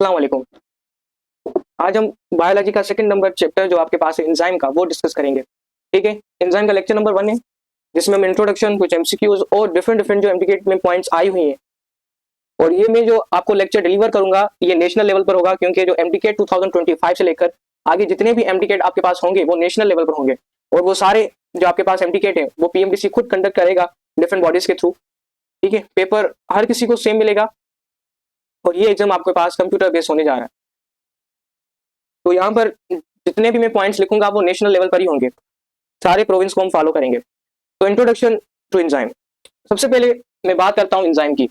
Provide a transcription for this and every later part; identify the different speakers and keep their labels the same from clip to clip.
Speaker 1: अस्सलाम वालेकुम। आज हम बायोलॉजी का सेकंड नंबर चैप्टर जो आपके पास है एंजाइम का वो डिस्कस करेंगे। ठीक है, एंजाइम का लेक्चर नंबर 1 है जिसमें हम इंट्रोडक्शन, कुछ एमसीक्यूज और डिफरेंट डिफरेंट जो एमटीकेट में पॉइंट्स आई हुई हैं। और ये मैं जो आपको लेक्चर डिलीवर करूंगा ये नेशनल लेवल पर होगा, क्योंकि जो एमटीकेट 2025 से लेकर आगे जितने भी एमटीकेट आपके पास होंगे वो नेशनल लेवल पर होंगे। और वो सारे जो आपके पास एमटीकेट है वो पीएमडीसी खुद कंडक्ट करेगा डिफरेंट बॉडीज के थ्रू। ठीक है, पेपर हर किसी को सेम मिलेगा और ये एग्जाम आपके पास कंप्यूटर बेस्ड होने जा रहा है। तो यहाँ पर जितने भी मैं पॉइंट्स लिखूंगा वो नेशनल लेवल पर ही होंगे, सारे प्रोविंस को हम फॉलो करेंगे। तो इंट्रोडक्शन टू एंजाइम, सबसे पहले मैं बात करता हूँ एंजाइम की।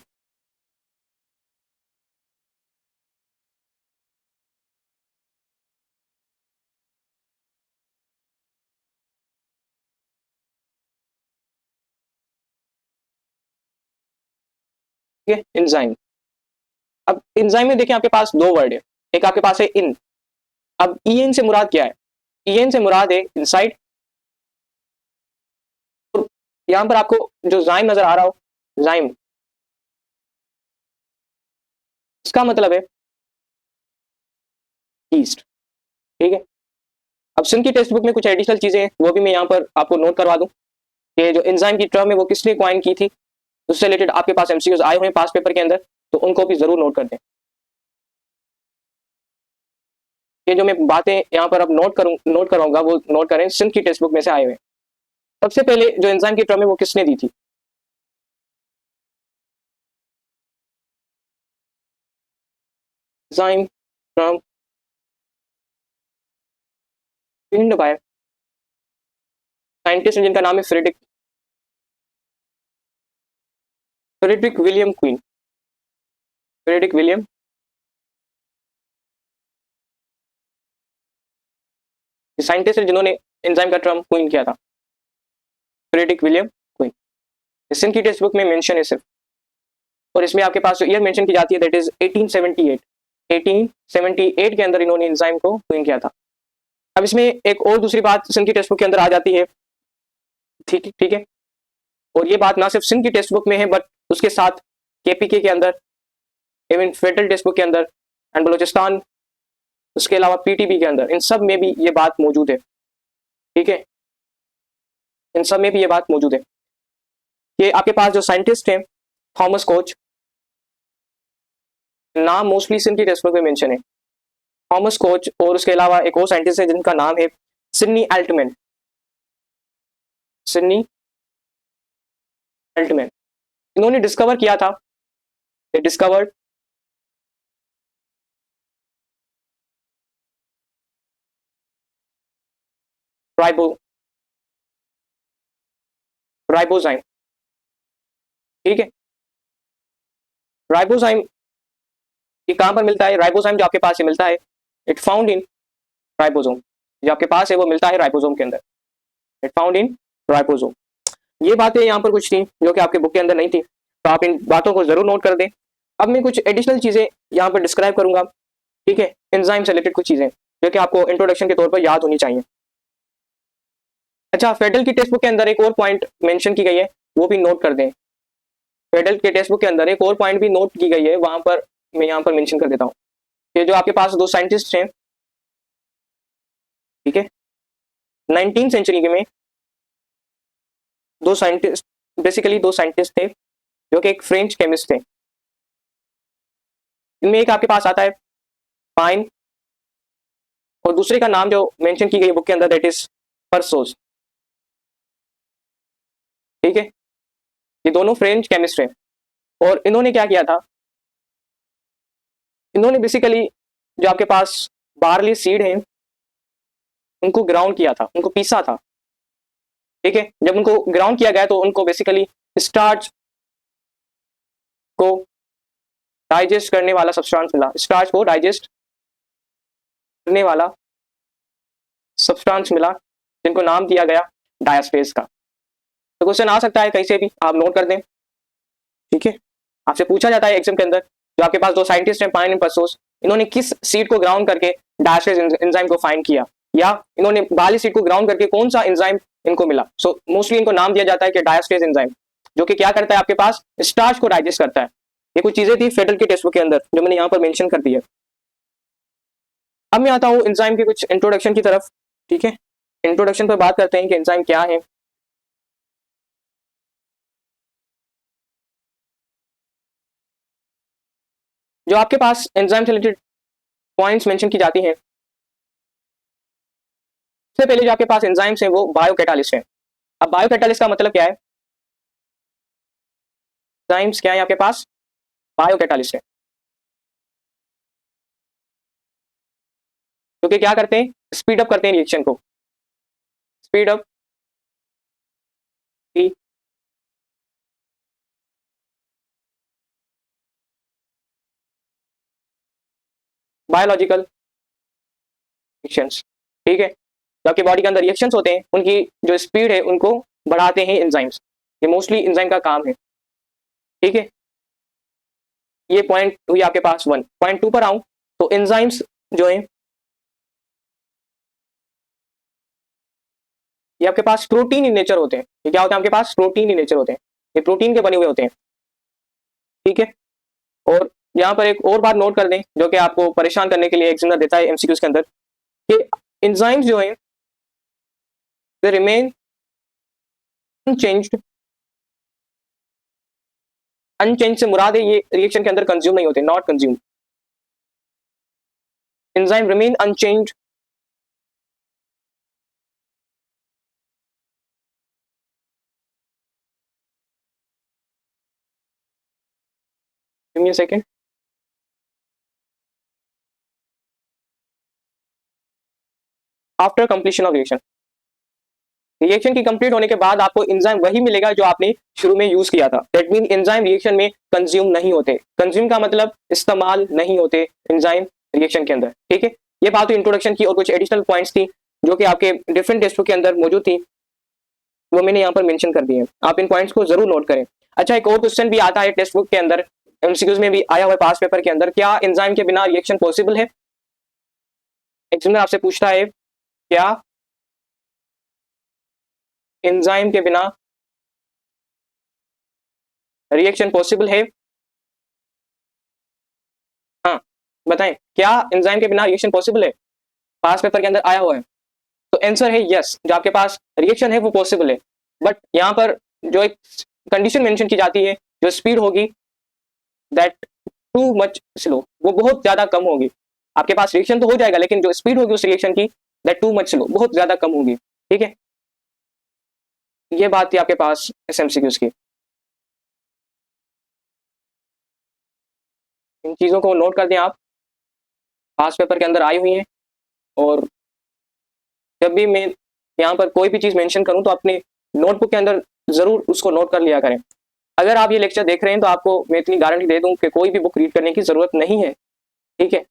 Speaker 1: ठीक है, एंजाइम। अब एंजाइम में देखिए आपके पास दो वर्ड है, एक आपके पास है इन। अब ईएन से मुराद क्या है? ईएन से मुराद है इनसाइड। और यहाँ पर आपको जो जाइम नजर आ रहा हो, जाइम, इसका मतलब है ईस्ट। ठीक है, अब सिंह की टेक्स्ट बुक में कुछ एडिशनल चीजें हैं वो भी मैं यहाँ पर आपको नोट करवा दूं कि जो एंजाइम की टर्म है वो किसने क्वाइन की थी। उससे रिलेटेड आपके पास एमसीक्यूज आए हुए हैं पास पेपर के अंदर, तो उनको भी जरूर नोट कर दें। ये जो मैं बातें यहाँ पर अब नोट कराऊंगा वो नोट करें, सिंध की टेक्स्ट बुक में से आए हुए हैं। सबसे पहले जो एंजाइम की टर्म है वो किसने दी थी? Enzyme term end by scientist जिनका नाम है Frederick William Kuhne. Frederick William scientist है जिन्होंने एंजाइम का टर्म क्वीन किया था, फ्रेडरिक विलियम क्वीन। सिंध की टेक्स्ट बुक में मेंशन है सिर्फ, और इसमें आपके पास जो ईयर मेंशन की जाती है दैट इज 1878। 1878 के अंदर इन्होंने एंजाइम को क्वीन किया था। अब इसमें एक और दूसरी बात सिंध की टेक्स्ट बुक के अंदर आ जाती है। ठीक ठीक है, और ये बात ना सिर्फ सिंध की टेक्स्ट बुक में है बट उसके साथ केपीके के अंदर, इवन फेडरल टेक्स्ट बुक के अंदर एंड बलोचिस्तान, उसके अलावा पीटीबी के अंदर, इन सब में भी ये बात मौजूद है। ठीक है, इन सब में भी ये बात मौजूद है कि आपके पास जो साइंटिस्ट हैं थॉमस कोच, नाम मोस्टली सिंध की टेक्स्ट बुक में मेंशन है, थॉमस कोच, और उसके अलावा एक और साइंटिस्ट है जिनका नाम है सिडनी एल्टमैन। सिडनी एल्टमैन, इन्होंने डिस्कवर किया था, डिस्कवर्ड राइबोजाइम। ठीक है, राइबोजाइम ये कहां पर मिलता है? राइबोजाइम जो आपके पास ये मिलता है, इट फाउंड इन राइबोसोम। जो आपके पास है वो मिलता है राइबोसोम के अंदर, इट फाउंड इन राइबोसोम। ये बातें यहाँ पर कुछ थी जो कि आपके बुक के अंदर नहीं थी, तो आप इन बातों को जरूर नोट कर दें। अब मैं कुछ एडिशनल चीजें यहाँ पर डिस्क्राइब करूंगा। ठीक है, एंजाइम से रिलेटेड कुछ चीजें जो कि आपको इंट्रोडक्शन के तौर पर याद होनी चाहिए। अच्छा, फेडरल की टेक्स्ट बुक के अंदर एक और पॉइंट मेंशन की गई है, वो भी नोट कर दें। फेडरल के टेक्स्ट बुक के अंदर एक और पॉइंट भी नोट की गई है, वहां पर मैं यहाँ पर मेंशन कर देता हूँ। ये जो आपके पास दो साइंटिस्ट हैं, ठीक है, 19 सेंचुरी में दो साइंटिस्ट, बेसिकली दो साइंटिस्ट थे जो कि एक फ्रेंच केमिस्ट थे। इनमें एक आपके पास आता है पाइन, और दूसरे का नाम जो मेंशन की गई बुक के अंदर दैट इज परसोस। ठीक है, ये दोनों फ्रेंच केमिस्ट हैं, और इन्होंने क्या किया था, इन्होंने बेसिकली जो आपके पास बार्ली सीड है उनको ग्राउंड किया था, उनको पीसा था। ठीक है, जब उनको ग्राउंड किया गया तो उनको बेसिकली स्टार्च को डाइजेस्ट करने वाला सब्सटेंस मिला, स्टार्च को डाइजेस्ट करने वाला सब्सटेंस मिला जिनको नाम दिया गया डायस्पेस का। तो क्वेश्चन आ सकता है कहीं से भी, आप नोट कर दें। ठीक है, आपसे पूछा जाता है एग्जाम के अंदर, जो आपके पास दो साइंटिस्ट हैं पाइन एंड परसोस, इन्होंने किस सीड को ग्राउंड करके डायस्पेस एंजाइम को फाइंड किया, या इन्होंने बार्ली सीड को ग्राउंड करके कौन सा एंजाइम इनको मिला। सो मोस्टली इनको नाम दिया जाता है कि डायस्पेस एंजाइम, जो कि क्या करता है आपके पास स्टार्च को डाइजेस्ट करता है। ये कुछ चीजें थी फेडरल की टेक्स्ट बुक के अंदर जो मैंने यहाँ पर मेंशन कर दी है। अब मैं आता हूँ एंजाइम के कुछ इंट्रोडक्शन की तरफ। ठीक है, इंट्रोडक्शन पर बात करते हैं कि एंजाइम क्या है। जो आपके पास एंजाइम से रिलेटेड पॉइंट्स मेंशन की जाती हैं, सबसे पहले जो आपके पास एंजाइम्स हैं वो बायोकैटालिस्ट हैं। अब बायोकैटालिस्ट का मतलब क्या है? एंजाइम्स क्या है आपके पास? बायोकैटालिस्ट है, जो कि क्या करते हैं? स्पीड अप करते हैं रिएक्शन को, स्पीड अप की बायोलॉजिकल रिएक्शंस। ठीक है, जो आपके बॉडी के अंदर रिएक्शंस होते हैं उनकी जो स्पीड है उनको बढ़ाते हैं एंजाइम्स। ये मोस्टली एंजाइम का काम है। ठीक है, ये पॉइंट हुई आपके पास 1। पॉइंट 2 पर आऊं तो एंजाइम्स जो है ये आपके पास प्रोटीन इन नेचर होते हैं। ये क्या होते हैं आपके पास? प्रोटीन इन नेचर होते हैं, ये प्रोटीन के बने हुए होते हैं। ठीक है, और यहाँ पर एक और बात नोट कर दें जो कि आपको परेशान करने के लिए एग्जामिनर देता है एमसीक्यूज के अंदर, कि एंजाइम्स जो हैं दे रिमेन अनचेंज्ड। अनचेंज से मुराद है ये रिएक्शन के अंदर कंज्यूम नहीं होते, not consume. Enzyme remain unchanged give me a second. After completion of reaction, reaction की कंप्लीट होने के बाद आपको एंजाइम वही मिलेगा जो आपने शुरू में यूज किया था। दैट मीन एंजाइम रिएक्शन में कंज्यूम नहीं होते। कंज्यूम का मतलब इस्तेमाल नहीं होते एंजाइम रिएक्शन के अंदर। ठीक है, ये बात तो इंट्रोडक्शन की, और कुछ एडिशनल पॉइंट्स थी जो कि आपके डिफरेंट टेस्ट बुक के अंदर मौजूद थी, वो मैंने यहाँ पर मेंशन कर दी है। आप इन पॉइंट्स को जरूर नोट करें। अच्छा, एक और क्वेश्चन भी आता है टेक्स्ट बुक के अंदर, एमसीक्यूज में भी आया हुआ है पास पेपर के अंदर, क्या एंजाइम के बिना रिएक्शन पॉसिबल है? एग्जामिनर आपसे पूछता है क्या एंजाइम के बिना रिएक्शन पॉसिबल है? हाँ, बताएं, क्या एंजाइम के बिना रिएक्शन पॉसिबल है? पास पेपर के अंदर आया हुआ है। तो आंसर है यस, जो आपके पास रिएक्शन है वो पॉसिबल है, बट यहाँ पर जो एक कंडीशन मेंशन की जाती है, जो स्पीड होगी दैट टू मच स्लो, वो बहुत ज्यादा कम होगी। आपके पास रिएक्शन तो हो जाएगा, लेकिन जो स्पीड होगी उस रिएक्शन की दैट टू मच स्लो, बहुत ज्यादा कम होगी। ठीक है, ये बात थी आपके पास एसएमसीक्यूज की। इन चीजों को नोट कर दें आप, पास पेपर के अंदर आई हुई हैं। और जब भी मैं यहाँ पर कोई भी चीज मेंशन करूँ तो अपने नोटबुक के अंदर जरूर उसको नोट कर लिया करें। अगर आप ये लेक्चर देख रहे हैं तो आपको मैं इतनी गारंटी दे दूं कि कोई भी बुक रीड करने की जरूरत नहीं है। ठीक है,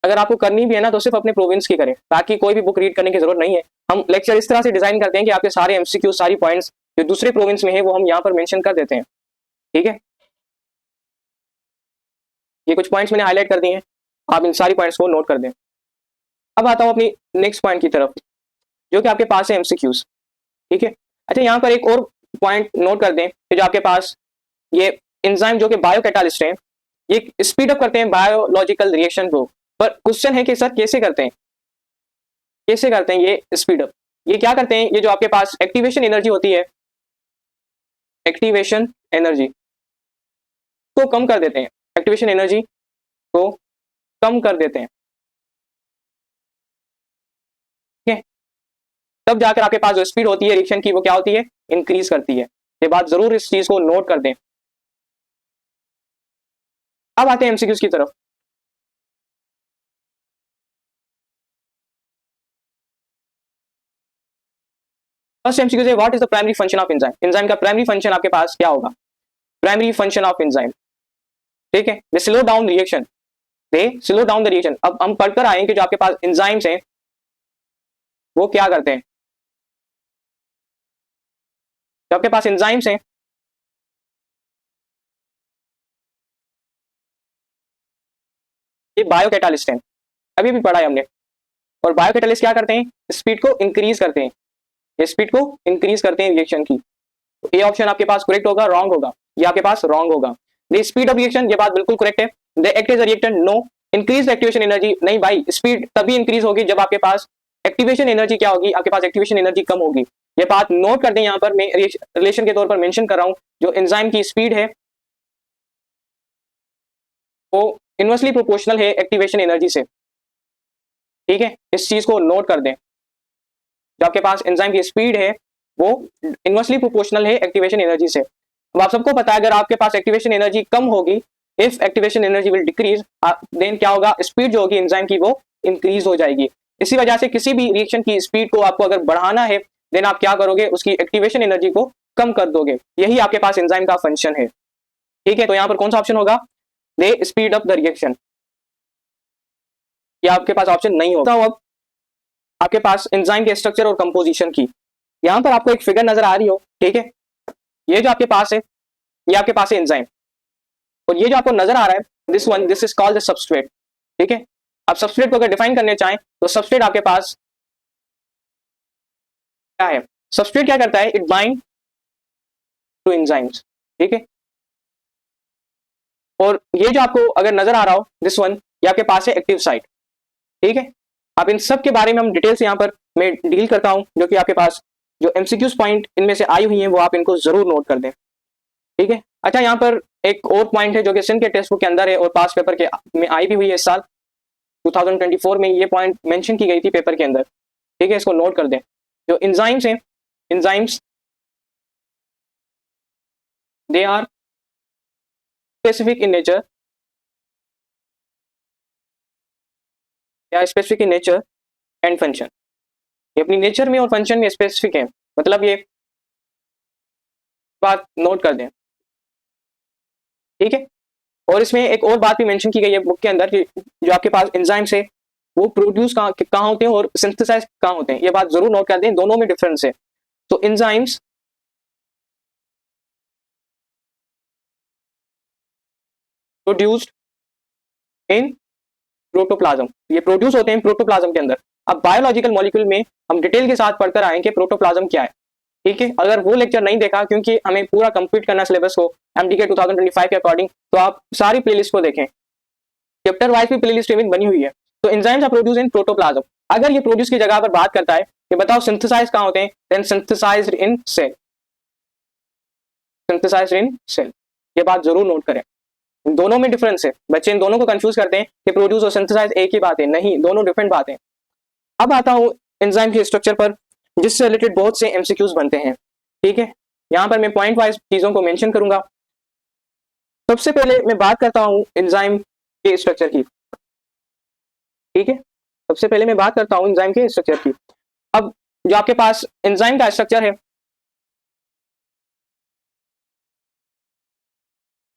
Speaker 1: अगर आपको करनी भी है ना तो सिर्फ अपने प्रोविंस की करें, ताकि कोई भी बुक रीड करने की जरूरत नहीं है। हम लेक्चर इस तरह से डिजाइन करते हैं कि आपके सारे एमसीक्यू, सारी पॉइंट्स जो दूसरे प्रोविंस में है वो हम यहाँ पर मेंशन कर देते हैं। ठीक है, ये कुछ पॉइंट्स मैंने हाईलाइट कर दिए हैं, आप इन सारी पॉइंट्स को नोट कर दें। अब आता हूँ अपनी नेक्स्ट पॉइंट की तरफ, जो कि आपके पास है एमसीक्यूज। ठीक है, अच्छा यहाँ पर एक और पॉइंट नोट कर दें कि जो आपके पास ये एंजाइम जो कि बायोकैटालिस्ट हैं, ये स्पीड अप करते हैं बायोलॉजिकल रिएक्शन को। पर क्वेश्चन है कि सर कैसे करते हैं, कैसे करते हैं ये स्पीड अप? ये क्या करते हैं, ये जो आपके पास एक्टिवेशन एनर्जी होती है, एक्टिवेशन एनर्जी को कम कर देते हैं, एक्टिवेशन एनर्जी को कम कर देते हैं। ठीक है, तब जाकर आपके पास जो स्पीड होती है रिएक्शन की वो क्या होती है? इंक्रीज करती है। ये बात जरूर इस चीज को नोट कर दें। अब आते हैं एमसीक्यूज की तरफ। फर्स्ट एमसीक्यू है, what is the primary function of enzyme? Enzyme का प्राइमरी फंक्शन आपके पास क्या होगा? Primary function of enzyme. ठीक है, they slow down reaction, they slow down the reaction. अब हम पढ़कर आए कि जो आपके पास एंजाइम्स हैं वो क्या करते हैं? जो आपके पास एंजाइम्स हैं ये बायोकैटालिस्ट हैं, अभी भी पढ़ा है हमने। और बायोकैटालिस्ट क्या करते हैं? स्पीड को इंक्रीज करते हैं, ये स्पीड को इंक्रीज करते हैं रिएक्शन की। तो ये ऑप्शन आपके पास करेक्ट होगा, रॉन्ग होगा? ये आपके पास रॉन्ग होगा। द स्पीड ऑफ रिएक्शन, ये बात बिल्कुल करेक्ट है। The act as a reactant, no, increase activation energy, नहीं भाई, स्पीड तभी इंक्रीज होगी जब आपके पास एक्टिवेशन एनर्जी क्या होगी, आपके पास एक्टिवेशन एनर्जी कम होगी। ये बात नोट कर दें, यहाँ पर मैं रिलेशन के तौर पर मेंशन कर रहा हूँ, जो एंजाइम की स्पीड है वो इनवर्सली प्रोपोर्शनल है एक्टिवेशन एनर्जी से। ठीक है, इस चीज को नोट कर दें, जो आपके पास एंजाइम की स्पीड है वो इनवर्सली प्रोपोर्शनल है एक्टिवेशन एनर्जी से। अब आप सबको पता है अगर आपके पास एक्टिवेशन एनर्जी कम होगी, if activation energy will decrease, then क्या होगा, स्पीड जो होगी एंजाइम की वो इंक्रीज हो जाएगी। इसी वजह से किसी भी रिएक्शन की स्पीड को आपको अगर बढ़ाना है, देन आप क्या करोगे, उसकी एक्टिवेशन एनर्जी को कम कर दोगे। यही आपके पास एंजाइम का फंक्शन है। ठीक है, तो यहाँ पर कौन सा ऑप्शन होगा, दे स्पीड अप द रिएक्शन, ये आपके पास ऑप्शन नहीं होगा। अब आपके पास एंजाइम के स्ट्रक्चर और कंपोजिशन की, यहाँ पर आपको एक फिगर नजर आ रही हो, ठीक है, ये जो आपके पास है, ये आपके पास है एंजाइम, और ये जो आपको नजर आ रहा है this one, this is called the substrate. ठीक है, आप सबस्ट्रेट को अगर डिफाइन करने चाहें तो सबस्ट्रेट आपके पास क्या है, सबस्ट्रेट क्या करता है, इट बाइंड टू एंजाइम्स। ठीक है, और ये जो आपको अगर नजर आ रहा हो दिस वन, ये आपके पास है एक्टिव साइट। ठीक है, अब इन सब के बारे में हम डिटेल से यहाँ पर मैं डील करता हूँ, जो कि आपके पास जो एमसीक्यूज पॉइंट इनमें से आई हुई हैं वो आप इनको जरूर नोट कर दें। ठीक है, अच्छा यहाँ पर एक और पॉइंट है जो कि सिंध के टेक्स्ट बुक के अंदर है और पास पेपर के में आई भी हुई है इस साल 2024 में, ये पॉइंट मेंशन की गई थी पेपर के अंदर। ठीक है, इसको नोट कर दें, जो एंजाइम्स हैं, enzymes they are specific in nature, या specific in nature and function, ये अपनी नेचर में और फंक्शन में स्पेसिफिक है, मतलब ये बात नोट कर दें। ठीक है, और इसमें एक और बात भी मेंशन की गई है बुक के अंदर कि जो आपके पास एंजाइम्स है वो प्रोड्यूस कहाँ होते हैं और सिंथेसाइज कहाँ होते हैं, ये बात जरूर नोट कर दें, दोनों में डिफरेंस है। तो एंजाइम्स प्रोड्यूस्ड इन प्रोटोप्लाज्म, ये प्रोड्यूस होते हैं प्रोटोप्लाज्म के अंदर। अब बायोलॉजिकल मॉलिक्यूल में हम डिटेल के साथ पढ़कर आएंगे प्रोटोप्लाज्म क्या है। ठीक है, अगर वो लेक्चर नहीं देखा, क्योंकि हमें पूरा कंप्लीट करना सिलेबस को एमडीके 2025 के अकॉर्डिंग, तो आप सारी प्लेलिस्ट को देखें, चैप्टर वाइज भी प्लेलिस्ट लिस्ट बनी हुई है। तो enzymes are produce in protoplasm, अगर ये प्रोड्यूस की जगह पर बात करता है कि बताओ सिंथेसाइज कहाँ होते हैं, देन सिंथेसाइज्ड इन सेल, सिंथेसाइज्ड इन सेल, ये बात जरूर नोट करें। इन दोनों में डिफरेंस है, बच्चे इन दोनों को कंफ्यूज करते हैं कि प्रोड्यूस और सिंथेसाइज एक ही बात है, नहीं, दोनों डिफरेंट बातें। अब आता हूँ एंजाइम के स्ट्रक्चर पर, जिससे रिलेटेड बहुत से एमसीक्यूज बनते हैं। ठीक है, यहाँ पर मैं पॉइंट वाइज चीजों को मेंशन करूंगा। सबसे पहले मैं बात करता हूँ एंजाइम के स्ट्रक्चर की। ठीक है, सबसे पहले मैं बात करता हूँ एंजाइम के स्ट्रक्चर की। अब जो आपके पास एंजाइम का स्ट्रक्चर है,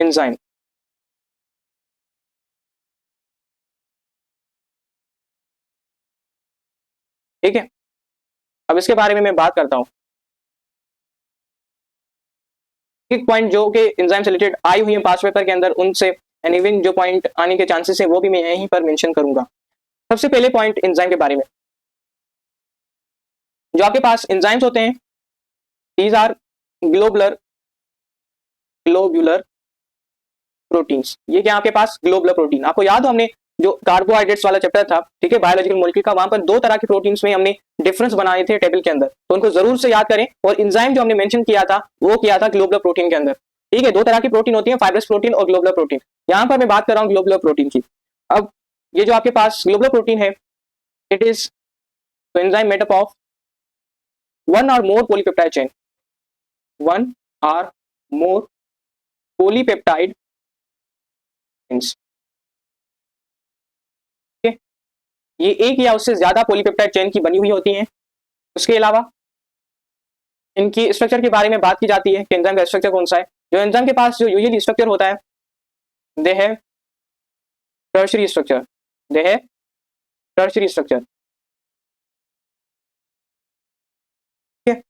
Speaker 1: एंजाइम, ठीक है, अब इसके बारे में मैं बात करता हूँ। एक पॉइंट जो कि एंजाइम से रिलेटेड आई हुई है पास पेपर के अंदर, उनसे एंड इवन जो पॉइंट आने के चांसेस है वो भी मैं यहीं पर मेंशन करूंगा। सबसे पहले पॉइंट एंजाइम के बारे में, जो आपके पास एंजाइम्स होते हैं, these are globular globular proteins. ये क्या आपके पास ग्लोबुलर प्रोटीन, आपको याद हो हमने जो कार्बोहाइड्रेट्स वाला चैप्टर था, ठीक है, बायोलॉजिकल मॉलिक्यूल का, वहां पर दो तरह के प्रोटीन्स में हमने डिफरेंस बनाए थे टेबल के अंदर, तो उनको जरूर से याद करें। और एंजाइम जो हमने मेंशन किया था वो किया था ग्लोबुलर प्रोटीन के अंदर। ठीक है, दो तरह की प्रोटीन होती है, फाइब्रस प्रोटीन और ग्लोबुलर प्रोटीन। यहाँ पर मैं बात कर रहा हूँ ग्लोबुलर प्रोटीन की। अब ये जो आपके पास ग्लोबुलर प्रोटीन है, it is enzyme made up of one और मोर पॉलीपेप्टाइड चेन, वन और मोर पॉलीपेप्टाइड चेन्स। ये एक या उससे ज्यादा पॉलीपेप्टाइड चेन की बनी हुई होती हैं। उसके अलावा इनकी स्ट्रक्चर के बारे में बात की जाती है कि एंजाइम का स्ट्रक्चर कौन सा है। जो एंजाइम के पास जो यूजुअली स्ट्रक्चर होता है, दे है टर्शरी स्ट्रक्चर, दे है टर्शरी स्ट्रक्चर। ठीक है,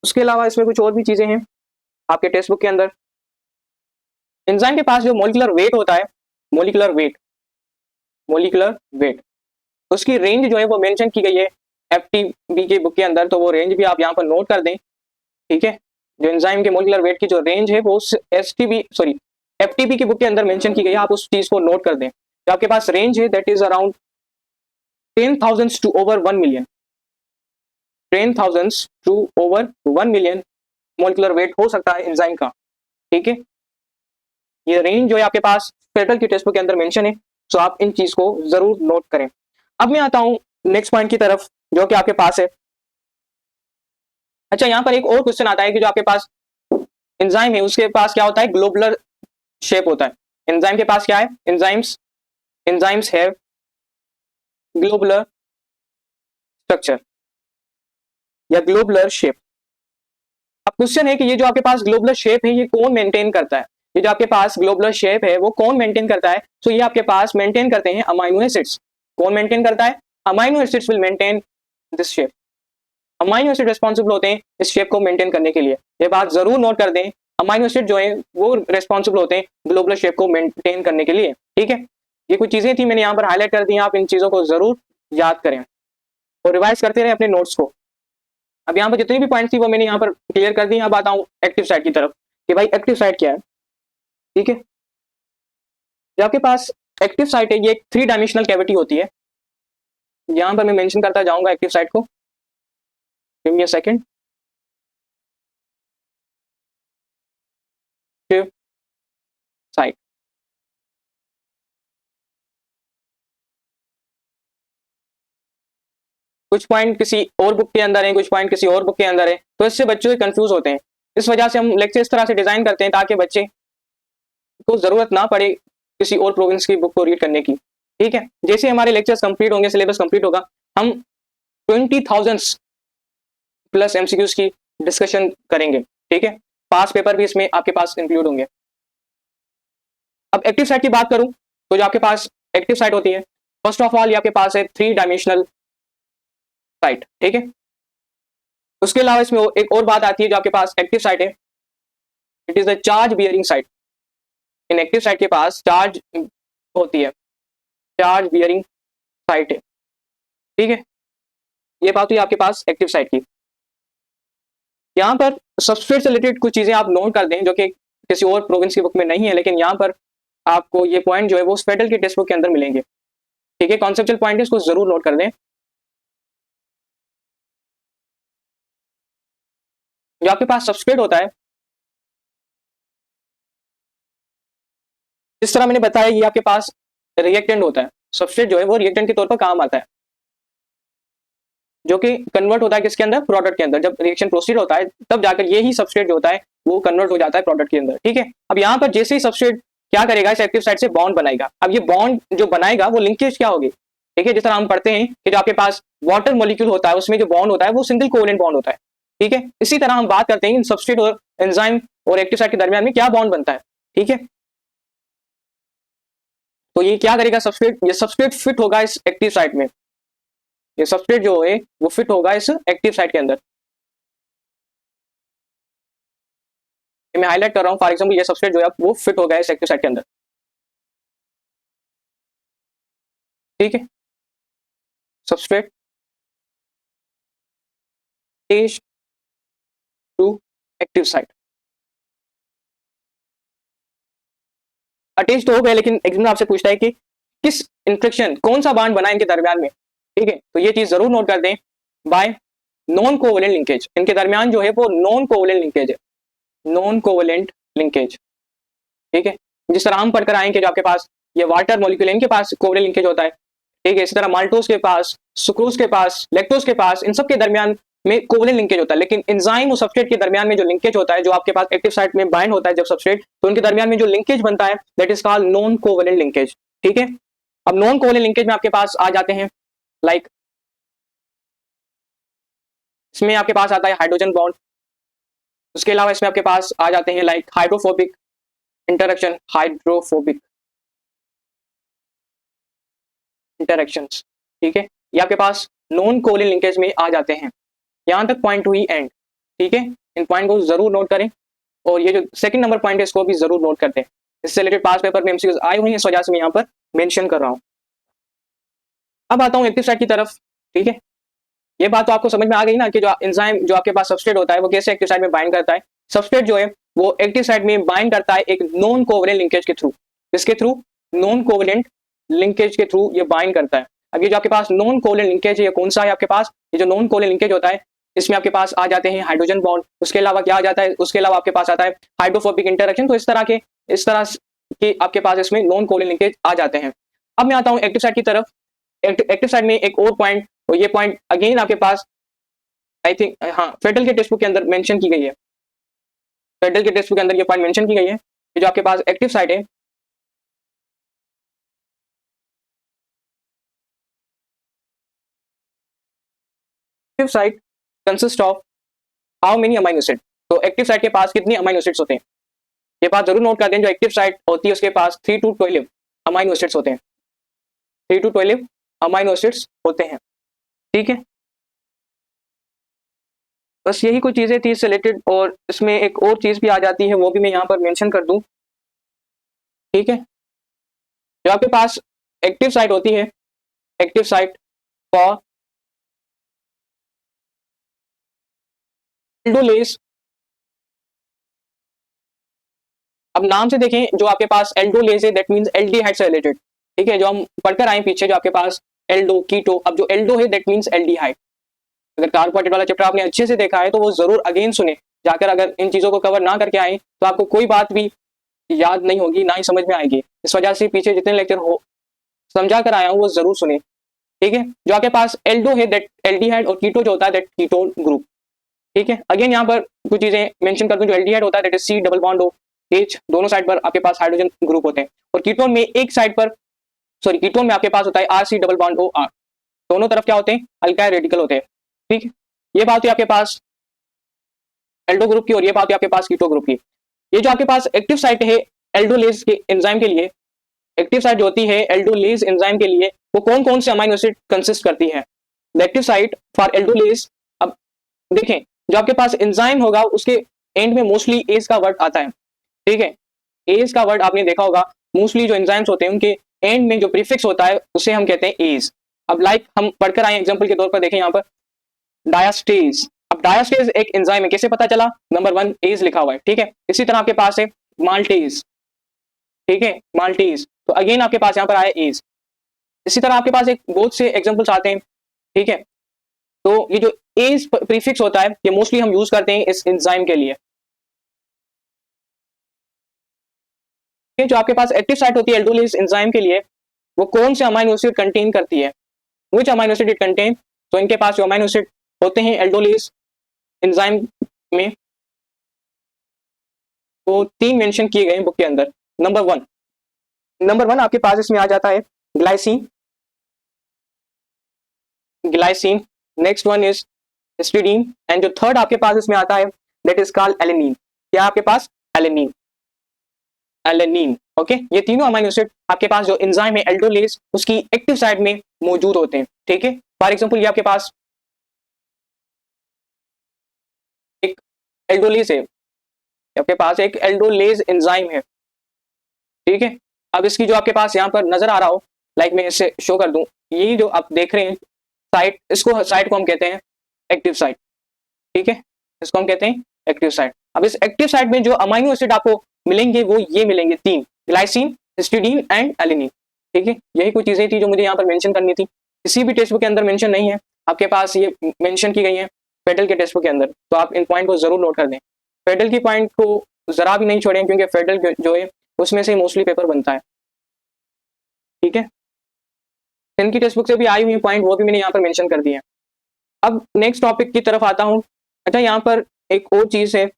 Speaker 1: उसके अलावा इसमें कुछ और भी चीजें हैं आपके टेक्स्ट बुक के अंदर। एंजाइम के पास जो मॉलिक्यूलर वेट होता है, मॉलिक्यूलर वेट, मॉलिक्यूलर वेट, उसकी रेंज जो है वो मेंशन की गई है एफटीबी के बुक के अंदर, तो वो रेंज भी आप यहाँ पर नोट कर दें। ठीक है, जो एंजाइम के मॉलिक्यूलर वेट की जो रेंज है वो एसटीबी सॉरी एफटीपी की बुक के अंदर मेंशन की गई है, आप उस चीज को नोट कर दें। तो आपके पास रेंज है that is around 10,000 to over 1 million, 10,000 to over 1 million molecular weight हो सकता है एंजाइम का। ठीक है, ये रेंज जो है आपके पास फेडरल की टेक्स्ट बुक के अंदर मेंशन है, तो आप इन चीज को जरूर नोट करें। अब मैं आता हूं नेक्स्ट पॉइंट की तरफ जो कि आपके पास है। अच्छा, यहाँ पर एक और क्वेश्चन आता है कि जो आपके पास एंजाइम है उसके पास क्या होता है, ग्लोबुलर शेप होता है। एंजाइम के पास क्या है, एंजाइम्स हैव ग्लोबुलर स्ट्रक्चर या ग्लोबुलर शेप। अब क्वेश्चन है कि ये जो आपके पास ग्लोबुलर शेप है ये कौन मेंटेन करता है, ये जो आपके पास ग्लोबुलर शेप है वो कौन मेंटेन करता है। तो ये आपके पास मेंटेन करते हैं अमाइनो एसिड्स। कौन मेंटेन करता है, amino acids will maintain this shape. Amino acid responsible होते हैं इस शेप को मेंटेन करने के लिए, ये बात जरूर नोट कर दें। अमाइनो एसिड जो है वो रिस्पॉन्सिबल होते हैं ग्लोबुलर शेप को मेंटेन करने के लिए। ठीक है, ये कुछ चीजें थी मैंने यहाँ पर हाईलाइट कर दी, आप इन चीजों को जरूर याद करें और रिवाइज करते रहे अपने नोट्स को। अब यहाँ पर जितनी भी पॉइंट थी वो मैंने यहाँ पर क्लियर कर दी। अब आता हूँ एक्टिव साइट की तरफ कि भाई एक्टिव साइट क्या है। ठीक है, जो आपके पास एक्टिव साइट है ये एक 3 डायमेंशनल कैविटी होती है। यहाँ पर मैं मेंशन करता जाऊंगा एक्टिव साइट को, give me a second. Active site कुछ पॉइंट किसी और बुक के अंदर है, कुछ पॉइंट किसी और बुक के अंदर है, तो इससे बच्चे कंफ्यूज होते हैं। इस वजह से हम लेक्चर इस तरह से डिजाइन करते हैं ताकि बच्चे को जरूरत ना पड़े किसी और प्रोविंस की बुक को रीड करने की। ठीक है, जैसे हमारे लेक्चर्स कंप्लीट होंगे, सिलेबस कंप्लीट होगा, हम 20,000 प्लस एमसीक्यूज की डिस्कशन करेंगे। ठीक है, पास पेपर भी इसमें आपके पास इंक्लूड होंगे। अब एक्टिव साइट की बात करूं तो जो आपके पास एक्टिव साइट होती है, फर्स्ट ऑफ ऑल ये आपके पास है 3 डायमेंशनल साइट। ठीक है, उसके अलावा इसमें एक और बात आती है जो आपके पास एक्टिव साइट है, it is the charge bearing site. In active site के पास चार्ज होती है, चार्ज बियरिंग साइट है। ठीक है, ये बात हुई आपके पास एक्टिव साइट की। यहाँ पर सबस्ट्रेट से रिलेटेड कुछ चीजें आप नोट कर दें जो कि किसी और प्रोविंस की बुक में नहीं है, लेकिन यहाँ पर आपको ये पॉइंट जो है वो फेडरल की टेक्स्ट बुक के अंदर मिलेंगे। ठीक है, कॉन्सेप्चुअल पॉइंट है, इसको जरूर नोट कर दें। जो आपके पास सबस्ट्रेट होता है, जिस तरह मैंने बताया ये आपके पास रिएक्टेंट होता है। सबस्ट्रेट जो है वो रिएक्टेंट के तौर पर काम आता है, जो कि कन्वर्ट होता है किसके अंदर, प्रोडक्ट के अंदर। जब रिएक्शन प्रोसीड होता है तब जाकर यही सबस्ट्रेट जो होता है वो कन्वर्ट हो जाता है प्रोडक्ट के अंदर। ठीक है, अब यहाँ पर जैसे ही सबस्ट्रेट क्या करेगा, इस एक्टिव साइट से बॉन्ड बनाएगा। अब ये बॉन्ड जो बनाएगा वो लिंकेज क्या होगी। ठीक है, जिस तरह हम पढ़ते हैं कि जो आपके पास वाटर मॉलिक्यूल होता है उसमें जो बॉन्ड होता है वो सिंगल कोवेलेंट बॉन्ड होता है। ठीक है, इसी तरह हम बात करते हैं इन सबस्ट्रेट और एंजाइम और एक्टिव साइट के दरमियान में क्या बॉन्ड बनता है। ठीक है, तो ये क्या करेगा सबस्ट्रेट, ये सबस्ट्रेट फिट होगा इस एक्टिव साइट में। ये सबस्ट्रेट जो है वो फिट होगा इस एक्टिव साइट के अंदर। मैं हाईलाइट कर रहा हूं, फॉर एग्जांपल ये सबस्ट्रेट जो है वो फिट होगा इस एक्टिव साइट के अंदर। ठीक है, substrate attached to active site. Attach तो हो गए, लेकिन एग्जामिनर आपसे पूछता है कि किस इंट्रैक्शन, कौन सा बॉन्ड बना इनके दरमियान में। ठीक है, तो ये चीज जरूर नोट कर दें, बाय नॉन कोवेलेंट लिंकेज। इनके दरमियान जो है वो नॉन कोवेलेंट लिंकेज है, नॉन कोवेलेंट लिंकेज। ठीक है, जिस तरह हम पढ़कर आएंगे जो आपके पास ये वाटर मॉलिक्यूल इनके पास कोवेलेंट लिंकेज होता है। ठीक है, इसी तरह माल्टोज के पास, सुक्रोज के पास, लैक्टोज के पास, इन सब के दरमियान में कोवेलेंट लिंकेज होता है। लेकिन एंजाइम और सबस्ट्रेट के दरमियान में जो लिंकेज होता है, जो आपके पास एक्टिव साइट में बाइंड होता है जब सबस्ट्रेट, तो उनके दरमियान में जो लिंकेज बनता है that is called non covalent linkage. ठीक है, अब नॉन कोवेलेंट लिंकेज में आपके पास आ जाते हैं लाइक इसमें आपके पास आता है हाइड्रोजन बॉन्ड। उसके अलावा इसमें आपके पास आ जाते हैं like hydrophobic interaction, hydrophobic interactions. ठीक है, ये आपके पास नॉन कोवेलेंट लिंकेज में आ जाते हैं। यहां तक पॉइंट हुई एंड। ठीक है, इन पॉइंट को जरूर नोट करें और ये जो सेकंड नंबर पॉइंट है इसको भी जरूर नोट करते हैं। इससे रिलेटेड पास पेपर में एमसीक्यूज आई हुई है, इस वजह से मैं यहाँ पर मेंशन कर रहा हूँ। अब आता हूँ एक्टिव साइट की तरफ। ठीक है, ये बात तो आपको समझ में आ गई ना कि जो एंजाइम जो आपके पास सबस्ट्रेट होता है वो कैसे एक्टिव साइट में बाइंड करता है। सबस्ट्रेट जो है वो एक्टिव साइट में बाइंड करता है एक नॉन कोवेलेंट लिंकेज के थ्रू। इसके थ्रू, नॉन कोवेलेंट लिंकेज के थ्रू ये बाइंड करता है। अब ये जो आपके पास नॉन कोवेलेंट लिंकेज है ये कौन सा है आपके पास, ये जो नॉन कोवेलेंट लिंकेज होता है इसमें आपके पास आ जाते हैं हाइड्रोजन बॉन्ड, उसके अलावा क्या आ जाता है, उसके अलावा आपके पास आता है हाइड्रोफोबिक इंटरेक्शन। तो इस तरह के आपके पास इसमें नॉन कोवेलेंट लिंकेज आ जाते हैं। अब मैं आता हूँ एक्टिव साइट की तरफ। एक्टिव साइट में एक और पॉइंट, और ये पॉइंट अगेन आपके पास आई थिंक हाँ फेडरल के टेक्स्ट बुक के अंदर मेंशन की गई है। फेडरल के टेक्स्ट बुक के अंदर ये पॉइंट मेंशन की गई है कि जो आपके पास एक्टिव साइट है, active site consist of how many amino acid. तो एक्टिव साइट के पास कितने अमाइनो एसिड्स होते हैं, ये बात जरूर नोट कर दें। जो एक्टिव साइट होती है उसके पास 3 to 12 अमाइनो एसिड्स होते हैं, 3 to 12 अमाइनो एसिड्स होते हैं। ठीक है, बस यही कुछ चीजें थी इससे रिलेटेड, और इसमें एक और चीज भी आ जाती है वो भी मैं यहाँ पर मेंशन कर दूं। ठीक है, जो आपके पास एक्टिव साइट होती है, एक्टिव साइट फॉर एल्डोलेस, अब नाम से देखें जो आपके पास एल्डोलेस है दैट मींस एल्डिहाइड से रिलेटेड। ठीक है, जो हम पढ़कर आए पीछे जो आपके पास एल्डो कीटो, अब जो एल्डो है दैट मींस एल्डिहाइड। अगर कार्बोहाइड्रेट वाला चैप्टर आपने अच्छे से देखा है तो वो जरूर अगेन सुने जाकर। अगर इन चीजों को कवर ना करके आए तो आपको कोई बात भी याद नहीं होगी, ना ही समझ में आएगी। इस वजह से पीछे जितने लेक्चर हो समझा कर आया हूँ वो जरूर सुने। ठीक है, जो आपके पास एल्डो है दैट एल्डिहाइड, और कीटो जो होता है दैट कीटोन ग्रुप। ठीक है, अगेन यहाँ पर कुछ चीजें मेंशन कर दूं। जो एल्डिहाइड होता है that is C double bond O H, दोनों साइड पर आपके पास हाइड्रोजन ग्रुप होते हैं। और कीटोन में एक साइड पर, सॉरी कीटोन में आपके पास होता है R C double bond O R, दोनों तरफ क्या होते हैं, अल्काइल रेडिकल होते हैं। ठीक है, ये बात है आपके पास एल्डो ग्रुप की, और ये बात है आपके पास कीटो ग्रुप की। ये जो आपके पास एक्टिव साइट है एल्डोलेज के एंजाइम के लिए, एक्टिव साइट जो होती है एल्डोलेज एंजाइम के लिए वो कौन कौन से अमाइनो एसिड कंसिस्ट करती है। The active site for aldolase, अब देखें जो आपके पास एंजाइम होगा उसके एंड में मोस्टली एज का वर्ड आता है। ठीक है, एज का वर्ड आपने देखा होगा, मोस्टली जो एंजाइम्स होते हैं उनके एंड में जो प्रीफिक्स होता है उसे हम कहते हैं एज। अब लाइक हम पढ़कर आए एग्जांपल के तौर पर देखें यहाँ पर डायास्टेज। अब डायास्टेज एक एंजाइम है, कैसे पता चला, नंबर 1 एज लिखा हुआ है। ठीक है, इसी तरह आपके पास है माल्टेज। ठीक है, माल्टेज, तो अगेन आपके पास यहाँ पर आया एज। इसी तरह आपके पास एक बहुत से एग्जांपल्स आते हैं। ठीक है, तो ये जो एज प्रीफिक्स होता है ये मोस्टली हम यूज करते हैं इस एंजाइम के लिए। जो आपके पास एक्टिव साइट होती है एल्डोलेज एंजाइम के लिए वो कौन से अमाइनो एसिड कंटेन करती है, which amino acid it contain. तो इनके पास जो अमाइनो एसिड होते हैं एल्डोलेज एंजाइम में वो 3 मेंशन किए गए हैं बुक के अंदर। नंबर वन आपके पास इसमें आ जाता है glycine, glycine. Next one is histidine, and जो थर्ड आपके पास इसमें आता है दैट इज कॉल्ड एलेनिन। क्या आपके पास, एलेनिन, एलेनिन। ओके, ये तीनों अमाइनो एसिड आपके पास जो एंजाइम है एल्डोलेज उसकी एक्टिव साइट में मौजूद होते हैं। ठीक है, फॉर एग्जांपल ये आपके पास एक एल्डोलेज है, आपके पास एक एल्डोलेज एंजाइम है। ठीक है, अब इसकी जो आपके पास यहाँ पर नजर आ रहा हो, लाइक मैं इसे शो कर दूं, ये जो आप देख रहे हैं साइट, इसको साइट को हम कहते हैं एक्टिव साइट। ठीक है, इसको हम कहते हैं एक्टिव साइट। अब इस एक्टिव साइट में जो अमाइनो एसिड आपको मिलेंगे वो ये मिलेंगे 3, ग्लाइसिन, हिस्टिडीन एंड एलेनिन। ठीक है, यही कुछ चीजें थी जो मुझे यहाँ पर मेंशन करनी थी। किसी भी टेक्स्ट बुक के अंदर मेंशन नहीं है, आपके पास ये मेंशन की गई है फेडरल के टेक्स्ट बुक के अंदर, तो आप इन पॉइंट को जरूर नोट कर दें। फेडरल की पॉइंट को जरा भी नहीं छोड़ें क्योंकि फेडरल जो है उसमें से मोस्टली पेपर बनता है। ठीक है, इनकी टेक्स्ट बुक से भी आई हुई पॉइंट वो भी मैंने यहाँ पर मेंशन कर दिया है। अब नेक्स्ट टॉपिक की तरफ आता हूँ। अच्छा, यहाँ पर एक और चीज है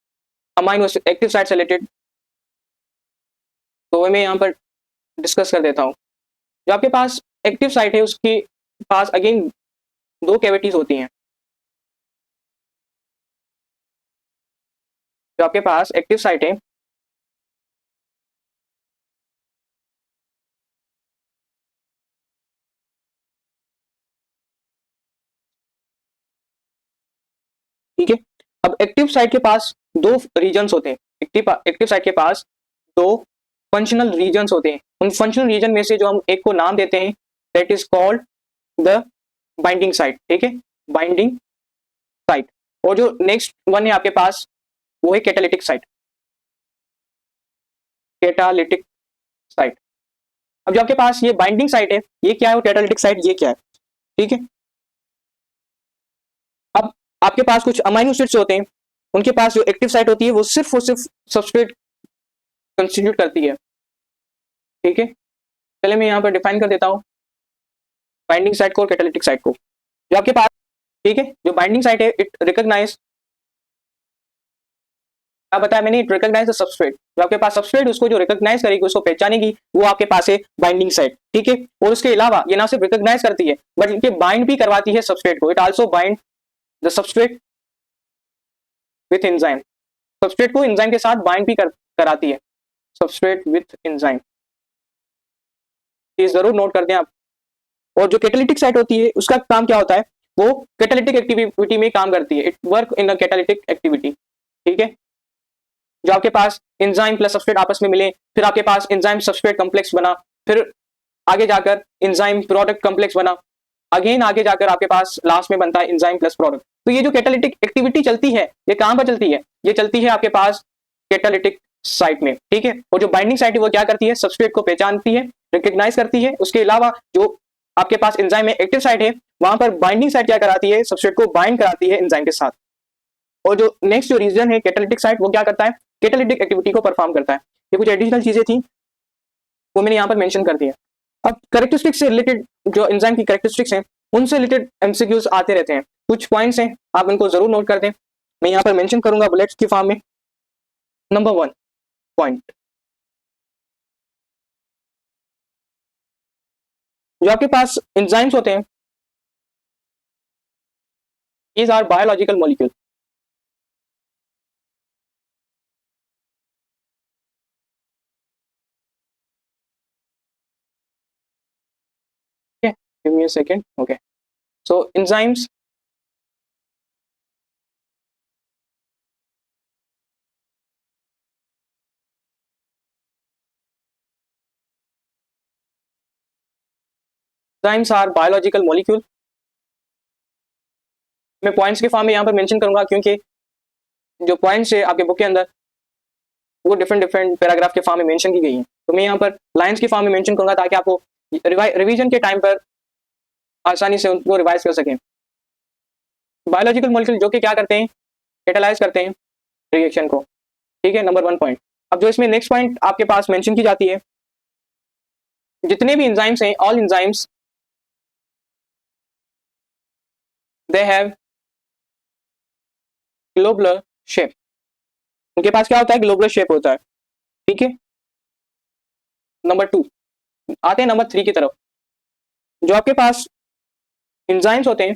Speaker 1: अमाइनो एक्टिव साइट से रिलेटेड, तो मैं यहाँ पर डिस्कस कर देता हूँ। जो आपके पास एक्टिव साइट है उसके पास अगेन 2 कैविटीज होती हैं। जो आपके पास एक्टिव साइट है ठीक है, अब एक्टिव साइट के पास 2 रीजन्स होते हैं। एक्टिव साइट के पास 2 फंक्शनल रीजन्स होते हैं। उन फंक्शनल रीजन में से जो हम एक को नाम देते हैं that is called the binding site. ठीक है, बाइंडिंग साइट। और जो नेक्स्ट वन है आपके पास वो है कैटालिटिक साइट। Catalytic site. अब जो आपके पास ये बाइंडिंग साइट है ये क्या है, और कैटालिटिक साइट ये क्या है, ठीक है। अब आपके पास कुछ अमाइनो एसिड्स होते हैं, उनके पास जो एक्टिव साइट होती है वो सिर्फ और सिर्फ सबस्ट्रेट कंस्टिट्यूट करती है, ठीक है। पहले मैं यहाँ पर डिफाइन कर देता हूँ बाइंडिंग साइट को और कैटालिटिक साइट को। जो आपके पास, ठीक है, जो बाइंडिंग साइट है इट रिकॉग्नाइज, क्या बताया मैंने, इट रिकॉग्नाइज द सबस्ट्रेट। जो आपके पास सबस्ट्रेट उसको जो रिकॉग्नाइज करेगी, उसको पहचानेगी, वो आपके पास है बाइंडिंग साइट, ठीक है। और उसके अलावा ये ना सिर्फ रिकॉग्नाइज करती है बट इनके बाइंड भी करवाती है सबस्ट्रेट को। It also bind the substrate with enzyme, substrate को एंजाइम के साथ बाइंड भी कराती है, सबस्ट्रेट विथ एंजाइम, ये जरूर नोट कर दें आप। और जो कैटालिटिक साइट होती है उसका काम क्या होता है, वो कैटालिटिक एक्टिविटी में काम करती है, it work in a catalytic activity, ठीक है। जो आपके पास एंजाइम प्लस सबस्ट्रेट आपस में मिले, फिर आपके पास एंजाइम सबस्ट्रेट कॉम्प्लेक्स बना, फिर आगे जाकर एंजाइम प्रोडक्ट कॉम्प्लेक्स बना, अगेन आगे जाकर आपके पास लास्ट में बनता है एंजाइम प्लस प्रोडक्ट। तो ये जो कैटालिटिक एक्टिविटी चलती है ये कहां पर चलती है, ये चलती है आपके पास कैटालिटिक साइट में, ठीक है। और जो बाइंडिंग साइट है वो क्या करती है, सबस्ट्रेट को पहचानती है, रिकॉग्नाइज करती है। उसके अलावा जो आपके पास एंजाइम में एक्टिव साइट है, वहां पर बाइंडिंग साइट क्या कराती है, सबस्ट्रेट को बाइंड कराती है एंजाइम के साथ। और जो नेक्स्ट जो रीजन है कैटालिटिक साइट, वो क्या करता है, कैटालिटिक एक्टिविटी को परफॉर्म करता है। ये कुछ एडिशनल चीजें थी वो मैंने यहाँ पर मेंशन कर दिया। अब कैरेक्टरिस्टिक्स से रिलेटेड जो एंजाइम की कैरेक्टरिस्टिक्स हैं उनसे रिलेटेड एमसीक्यूज आते रहते हैं, कुछ पॉइंट्स हैं आप इनको जरूर नोट कर दें, मैं यहाँ पर मेंशन करूंगा बुलेट्स की फॉर्म में। नंबर 1 पॉइंट, जो आपके पास एंजाइम्स होते हैं these are biological molecules, okay, give me a second, okay, so enzymes are biological molecule। मैं पॉइंट्स के फॉर्म में यहाँ पर मेंशन करूंगा क्योंकि जो पॉइंट्स है आपके बुक के अंदर वो डिफरेंट डिफरेंट पैराग्राफ के फॉर्म में मेंशन की गई हैं, तो मैं यहाँ पर लाइंस के फॉर्म में मेंशन करूंगा ताकि आपको रिवीजन के टाइम पर आसानी से उनको रिवाइज कर सकें। बायोलॉजिकल मॉलिक्यूल जो कि क्या करते हैं, कैटालाइज करते हैं रिएक्शन को, ठीक है, नंबर 1 पॉइंट। अब जो इसमें नेक्स्ट पॉइंट आपके पास मेंशन की जाती है, जितने भी एंजाइम्स हैं, all enzymes they have globular shape, उनके पास क्या होता है, ग्लोबुलर शेप होता है, ठीक है। नंबर 2 आते हैं नंबर 3 की तरफ। जो आपके पास एंजाइम्स होते हैं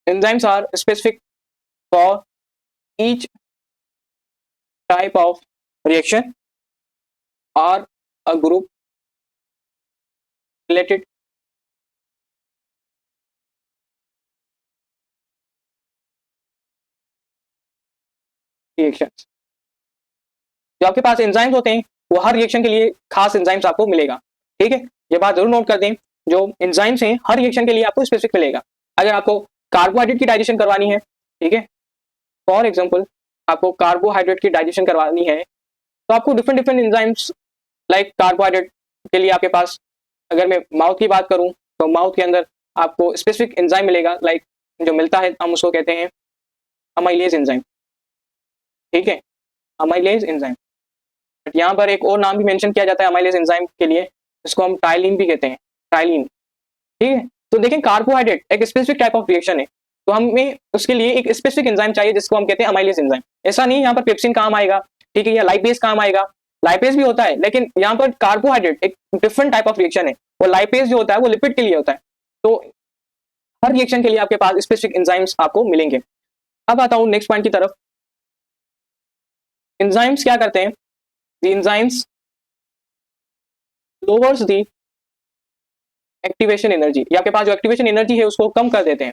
Speaker 1: enzymes are specific for each type of reaction or a group related reactions। जो आपके पास एंजाइम्स होते हैं वो हर रिएक्शन के लिए खास एंजाइम्स आपको मिलेगा, ठीक है। ये बात जरूर नोट कर दें, जो एंजाइम्स हैं हर रिएक्शन के लिए आपको स्पेसिफिक मिलेगा। अगर आपको कार्बोहाइड्रेट की डाइजेशन करवानी है, ठीक है, फॉर एग्जांपल आपको कार्बोहाइड्रेट की डाइजेशन करवानी है तो आपको different different enzymes like carbohydrate के लिए आपके पास, अगर मैं माउथ की बात करूं तो माउथ के अंदर आपको स्पेसिफिक एंजाइम मिलेगा, लाइक जो मिलता है हम उसको कहते हैं अमाइलेज एंजाइम, ठीक है, अमाइलेज एंजाइम। बट यहाँ पर एक और नाम भी मेंशन किया जाता है अमाइलेज एंजाइम के लिए, इसको हम टाइलिन भी कहते हैं, टाइलिन, ठीक है। तो देखें कार्बोहाइड्रेट एक स्पेसिफिक टाइप ऑफ रिएक्शन है, तो हमें उसके लिए एक स्पेसिफिक एंजाइम चाहिए जिसको हम कहते हैं अमाइलेज एंजाइम। ऐसा नहीं यहाँ पर पेप्सिन काम आएगा, ठीक है, या लाइपेज काम आएगा, लाइपेज भी होता है लेकिन यहाँ पर कार्बोहाइड्रेट एक डिफरेंट टाइप ऑफ रिएक्शन है, और लाइपेज जो होता है वो लिपिड के लिए होता है। तो हर रिएक्शन के लिए आपके पास स्पेसिफिक एंजाइम्स आपको मिलेंगे। अब आता हूँ नेक्स्ट पॉइंट की तरफ। एंजाइम्स क्या करते हैं, the enzymes louvers the activation energy, या आपके पास जो एक्टिवेशन एनर्जी है उसको कम कर देते हैं।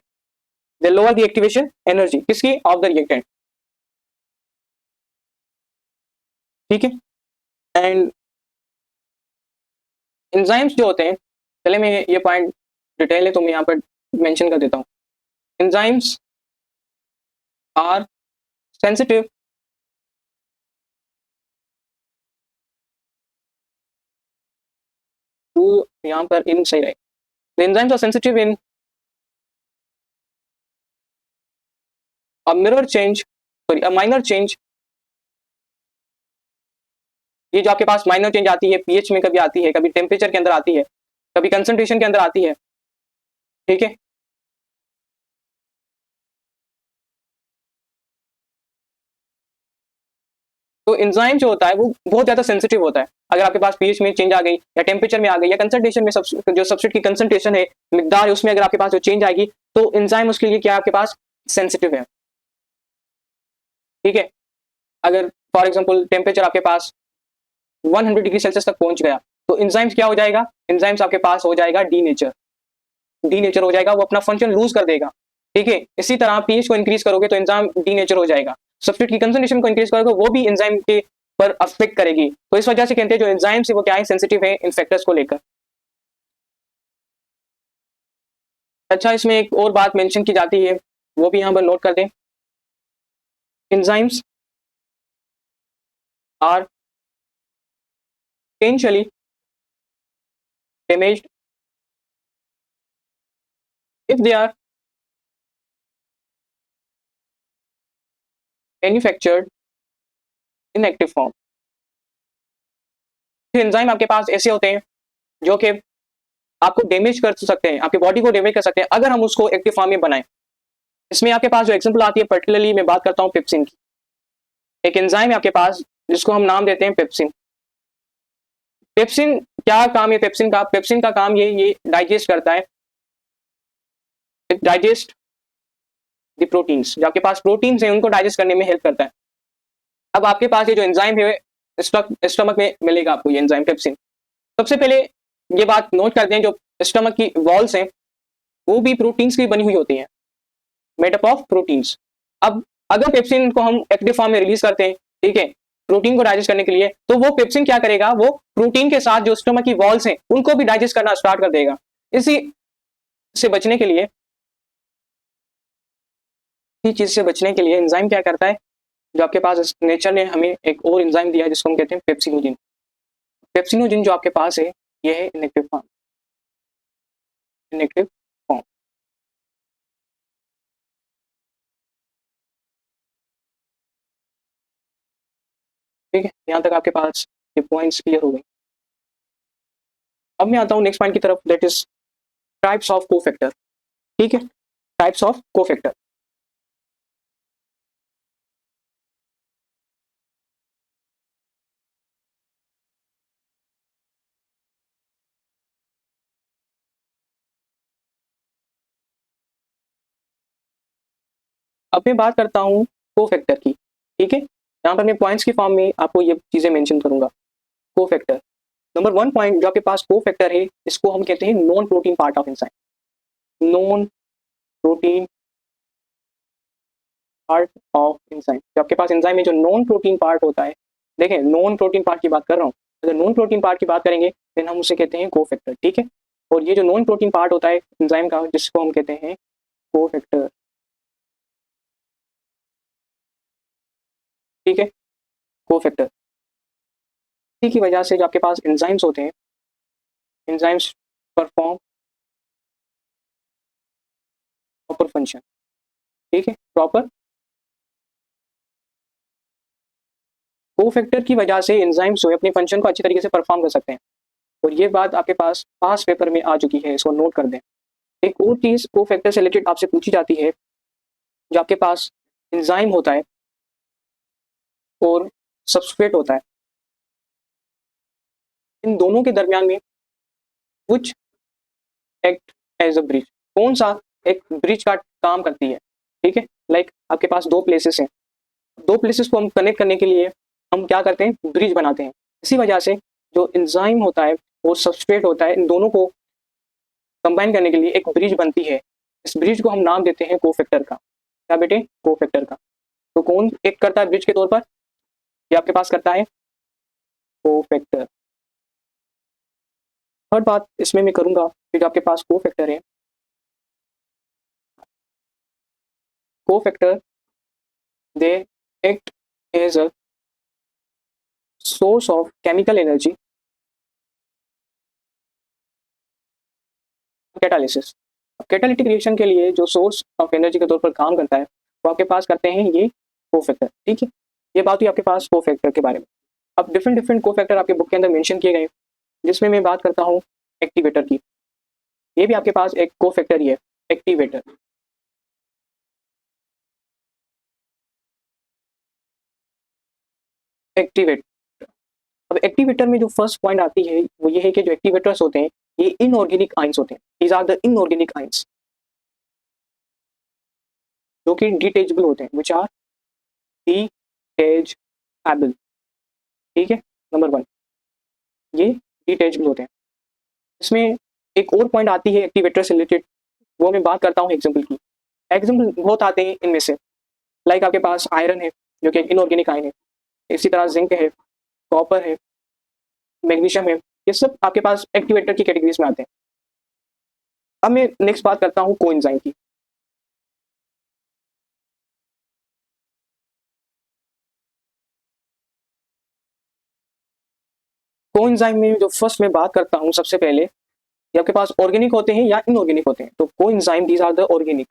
Speaker 1: दे लोअर द एक्टिवेशन एनर्जी किसकी, ऑफ द रिएक्टेंट, ठीक है। एंड एंजाइम्स जो होते हैं, पहले मैं ये पॉइंट डिटेल है तो मैं यहाँ पर मेंशन कर देता हूँ। एंजाइम्स आर सेंसिटिव टू, यहाँ पर इन सही रहेगा, the enzymes are sensitive in a mirror change, sorry a minor change, ये जो आपके पास माइनर चेंज आती है पीएच में, कभी आती है, कभी टेम्परेचर के अंदर आती है, कभी कंसंट्रेशन के अंदर आती है, ठीक है। तो एंजाइम जो होता है वो बहुत ज्यादा सेंसिटिव होता है। अगर आपके पास पीएच में चेंज आ गई या टेम्परेचर में आ गई या कंसंट्रेशन में, जो सब्सट्रेट की कंसंट्रेशन है, मिकदार है, उसमें अगर आपके पास जो चेंज आएगी तो एंजाइम उसके लिए क्या है, आपके पास सेंसिटिव है, ठीक है। अगर फॉर एग्जांपल टेम्परेचर आपके पास 100 डिग्री सेल्सियस तक पहुंच गया तो एंजाइम्स क्या हो जाएगा, एंजाइम्स आपके पास हो जाएगा डीनेचर, डीनेचर हो जाएगा, वो अपना फंक्शन लूज कर देगा, ठीक है। इसी तरह पीएच को इंक्रीज करोगे तो एंजाइम डीनेचर हो जाएगा, सब्सट्रेट की कंसंट्रेशन को इंक्रीज करोगे वो भी एंजाइम के पर अफेक्ट करेगी। तो इस वजह से कहते हैं जो एंजाइम्स है वो क्या है, सेंसिटिव है इन फैक्टर्स को लेकर। अच्छा, इसमें एक और बात मेंशन की जाती है, वो भी यहाँ पर नोट कर दें, enzymes are potentially damaged if they are manufactured in active form। Enzyme आपके पास ऐसे होते हैं जो कि आपको डैमेज कर सकते हैं, आपकी बॉडी को डैमेज कर सकते हैं अगर हम उसको एक्टिव फॉर्म में बनाएं। इसमें आपके पास जो एग्जांपल आती है, पर्टिकुलरली मैं बात करता हूं पेप्सिन की। एक एंजाइम है आपके पास जिसको हम नाम देते हैं पेप्सिन। पेप्सिन क्या काम है पेप्सिन का, पेप्सिन का काम ये डाइजेस्ट करता है, डाइजेस्ट द प्रोटीन्स, जो आपके पास प्रोटीन्स हैं उनको डाइजेस्ट करने में हेल्प करता है। अब आपके पास ये जो एंजाइम है स्टमक में मिलेगा आपको ये एंजाइम पेप्सिन। सबसे पहले ये बात नोट करते हैं, जो स्टमक की वॉल्स हैं वो भी प्रोटीन्स की बनी हुई होती हैं, मेड अप ऑफ प्रोटीन्स। अब अगर पेप्सिन को हम एक्टिव फॉर्म में रिलीज करते हैं, ठीक है, प्रोटीन को डाइजेस्ट करने के लिए, तो वो पेप्सिन क्या करेगा, वो प्रोटीन के साथ जो स्टमक की वॉल्स हैं उनको भी डाइजेस्ट करना स्टार्ट कर देगा। इसी से बचने के लिए, इसी चीज से बचने के लिए एंजाइम क्या करता है, जो आपके पास नेचर ने हमें एक और एंजाइम दिया है जिसको हम कहते हैं पेप्सिनोजिन। पेप्सिनोजिन जो आपके पास है ये है इनएक्टिव फॉर्म, इनएक्टिव फॉर्म, ठीक है। यहाँ तक आपके पास ये पॉइंट्स क्लियर हो गए। अब मैं आता हूँ नेक्स्ट पॉइंट की तरफ, that is types of cofactor, ठीक है, टाइप्स ऑफ कोफैक्टर। अब मैं बात करता हूँ कोफैक्टर की, ठीक है। यहाँ पर मैं पॉइंट्स की फॉर्म में आपको ये चीजें मेंशन करूंगा। कोफैक्टर नंबर 1 पॉइंट जो आपके पास कोफैक्टर है, इसको हम कहते हैं non protein part of enzyme, non protein part of enzyme. जो आपके पास एंजाइम में जो नॉन प्रोटीन पार्ट होता है, देखें नॉन प्रोटीन पार्ट की बात कर रहा हूँ, अगर नॉन प्रोटीन पार्ट की बात करेंगे देन हम उसे कहते हैं कोफैक्टर, ठीक है। और ये जो नॉन प्रोटीन पार्ट होता है एंजाइम का, जिसको हम कहते हैं कोफैक्टर, ठीक है, कोफैक्टर। इसी की वजह से जो आपके पास एंजाइम्स होते हैं, एंजाइम्स परफॉर्म प्रॉपर फंक्शन, ठीक है, प्रॉपर। कोफैक्टर की वजह से एंजाइम्स जो है अपने फंक्शन को अच्छी तरीके से परफॉर्म कर सकते हैं। और ये बात आपके पास पास पेपर में आ चुकी है, इसको नोट कर दें। एक और चीज कोफैक्टर से रिलेटेड आपसे पूछी जाती है, जो आपके पास एंजाइम होता है और सबस्ट्रेट होता है, इन दोनों के दरमियान में कुछ एक्ट एज अ ब्रिज, कौन सा एक ब्रिज का काम करती है, ठीक है। लाइक आपके पास दो प्लेसेस हैं, दो प्लेसेस को हम कनेक्ट करने के लिए हम क्या करते हैं, ब्रिज बनाते हैं। इसी वजह से जो एंजाइम होता है और सबस्ट्रेट होता है, इन दोनों को कंबाइन करने के लिए एक ब्रिज बनती है। इस ब्रिज को हम नाम देते हैं कोफैक्टर का। क्या बेटे, कोफैक्टर का। तो कौन एक करता है ब्रिज के तौर पर, ये आपके पास करता है कोफैक्टर। थर्ड बात इसमें मैं करूंगा कि जो आपके पास कोफैक्टर है, cofactor they act as a source of chemical energy catalysis. Catalytic reaction के लिए जो सोर्स ऑफ एनर्जी के तौर पर काम करता है वो आपके पास करते हैं ये कोफैक्टर। ठीक है, ये बात हुई आपके पास कोफैक्टर के बारे में। अब डिफरेंट डिफरेंट कोफैक्टर आपके बुक के अंदर मेंशन किए गए, जिसमें मैं बात करता हूँ एक्टिवेटर की। ये भी आपके पास एक कोफैक्टर ही है, एक्टिवेटर। एक्टिवेट अब एक्टिवेटर में जो फर्स्ट पॉइंट आती है वो ये है कि जो एक्टिवेटर्स होते हैं ये इनऑर्गेनिक आइंस होते हैं। These are the inorganic ions जो कि डिटेचेबल होते हैं, विच आर डिटेचेबल। ठीक है, नंबर वन, ये डिटेचेबल होते हैं। इसमें एक और पॉइंट आती है एक्टिवेटर से रिलेटेड, वो मैं बात करता हूँ एग्जाम्पल की। एग्जाम्पल बहुत आते हैं इनमें से, लाइक आपके पास आयरन है जो कि एक इनऑर्गेनिक आयन है, इसी तरह जिंक है, कॉपर है, मैग्नीशियम है, ये सब आपके पास एक्टिवेटर की कैटेगरीज में आते हैं। अब मैं नेक्स्ट बात करता हूँ कोएंजाइम की। कोएंजाइम में जो फर्स्ट मैं बात करता हूँ सबसे पहले, ये आपके पास ऑर्गेनिक होते हैं या इनऑर्गेनिक होते हैं। तो coenzyme these are the organic,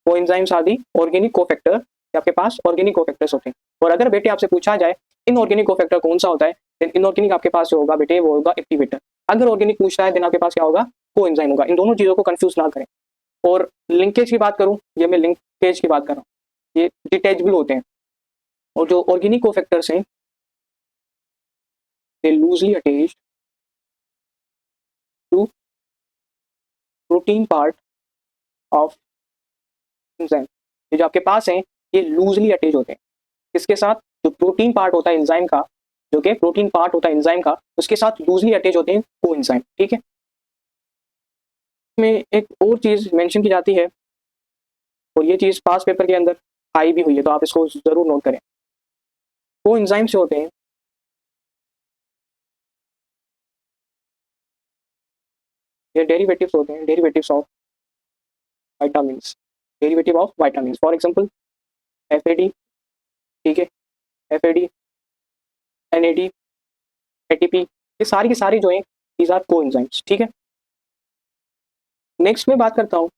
Speaker 1: coenzymes are the organic cofactor, आपके पास ऑर्गेनिक कोफैक्टर्स होते हैं। और अगर बेटे आपसे पूछा जाए इनऑर्गेनिक कोफैक्टर कौन सा होता है, देन इनऑर्गेनिक आपके पास जो होगा बेटे वो होगा एक्टिवेटर। अगर ऑर्गेनिक पूछता है देन आपके पास क्या होगा, कोएंजाइम होगा। इन दोनों चीजों को कंफ्यूज ना करें। और लिंकेज की बात करूं, ये मैं लिंकेज की बात कर रहा हूँ, ये डिटैचेबल होते हैं। और जो ऑर्गेनिक कोफैक्टर्स हैं they loosely attached to protein part of enzyme. ये जो आपके पास है ये लूजली अटैच होते हैं किसके साथ, जो प्रोटीन पार्ट होता है एंजाइम का, जो कि प्रोटीन पार्ट होता है एंजाइम का, उसके साथ लूजली अटैच होते हैं कोएंजाइम। ठीक है, में एक और चीज मेंशन की जाती है और ये चीज पास पेपर के अंदर आई भी हुई है, तो आप इसको जरूर नोट करें। कोएंजाइम से होते हैं ये डेरिवेटिव्स होते हैं, derivatives of vitamins, derivative of vitamins. For example FAD, ठीक है, एफएडी, एनएडी, एटीपी, ये सारी की सारी जो है दीज आर कोएंजाइम्स। ठीक है, नेक्स्ट में बात करता हूँ,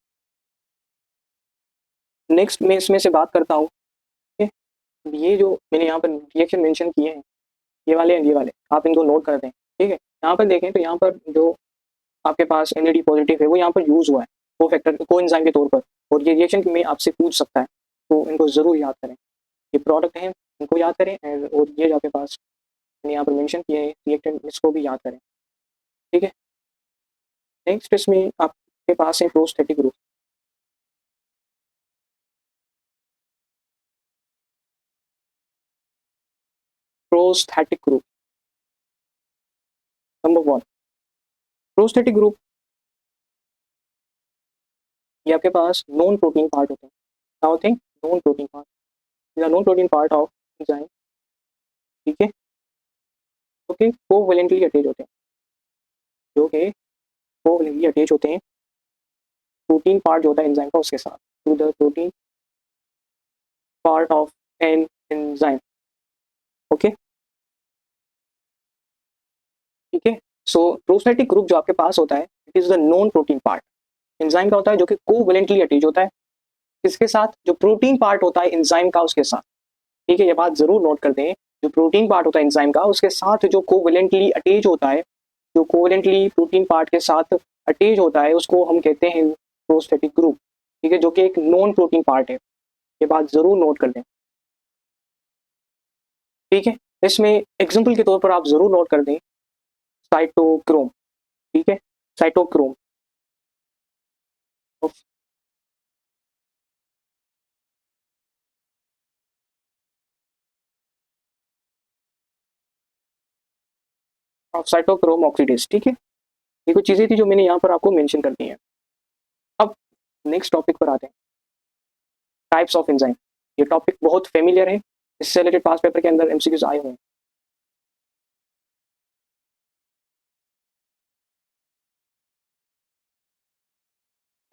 Speaker 1: नेक्स्ट में इसमें से बात करता हूँ, ठीक है, ये जो मैंने यहाँ पर रिएक्शन मेंशन किए हैं ये वाले हैं, ये वाले आप इनको नोट कर दें। ठीक है, यहाँ पर देखें तो यहाँ पर जो आपके पास एनएडी पॉजिटिव है वो यहाँ पर यूज हुआ है को फैक्टर कोएंजाइम के तौर पर, और ये रिएक्शन में आपसे पूछ सकता है, तो इनको जरूर याद करें। ये प्रोडक्ट है, इनको याद करें। और ये जो आपके पास मैंने यहाँ पर मेंशन किए हैं रिएक्टेंट, इसको भी याद करें। ठीक है, नेक्स्ट इसमें आपके पास है prosthetic group. Prosthetic group number one, prosthetic group ये आपके पास नॉन प्रोटीन पार्ट होते हैं। क्या होते हैं, non protein part, non protein part of enzyme. ठीक है, ओके, कोवैलेंटली अटैच होते हैं, जो कि कोवैलेंटली अटैच होते हैं प्रोटीन पार्ट जो होता है एंजाइम का उसके साथ, to the protein part of an enzyme. Okay, ठीक है, सो प्रोस्थेटिक ग्रुप जो आपके पास होता है it is the non protein part enzyme का होता है, जो कि कोवैलेंटली अटैच होता है किसके साथ, जो प्रोटीन पार्ट होता है एंजाइम का उसके साथ। ठीक है, ये बात जरूर नोट कर दें, जो प्रोटीन पार्ट होता है एंजाइम का उसके साथ जो कोवैलेंटली अटैच होता है, जो कोवैलेंटली प्रोटीन पार्ट के साथ अटैच होता है उसको हम कहते हैं प्रोस्थेटिक ग्रुप। ठीक है, जो कि एक नॉन प्रोटीन पार्ट है, ये बात जरूर नोट कर दें। ठीक है, इसमें एग्जाम्पल के तौर पर आप जरूर नोट कर दें साइटोक्रोम। ठीक है, साइटोक्रोम ऑफ साइटोक्रोम ऑक्सीडेज। ठीक है, ये कुछ चीजें थी जो मैंने यहाँ पर आपको मेंशन कर दी हैं। अब नेक्स्ट टॉपिक पर आते हैं, टाइप्स ऑफ एंजाइम। ये टॉपिक बहुत फेमिलियर है, इससे रिलेटेड पास पेपर के अंदर एमसीक्यूज आए हुए हैं।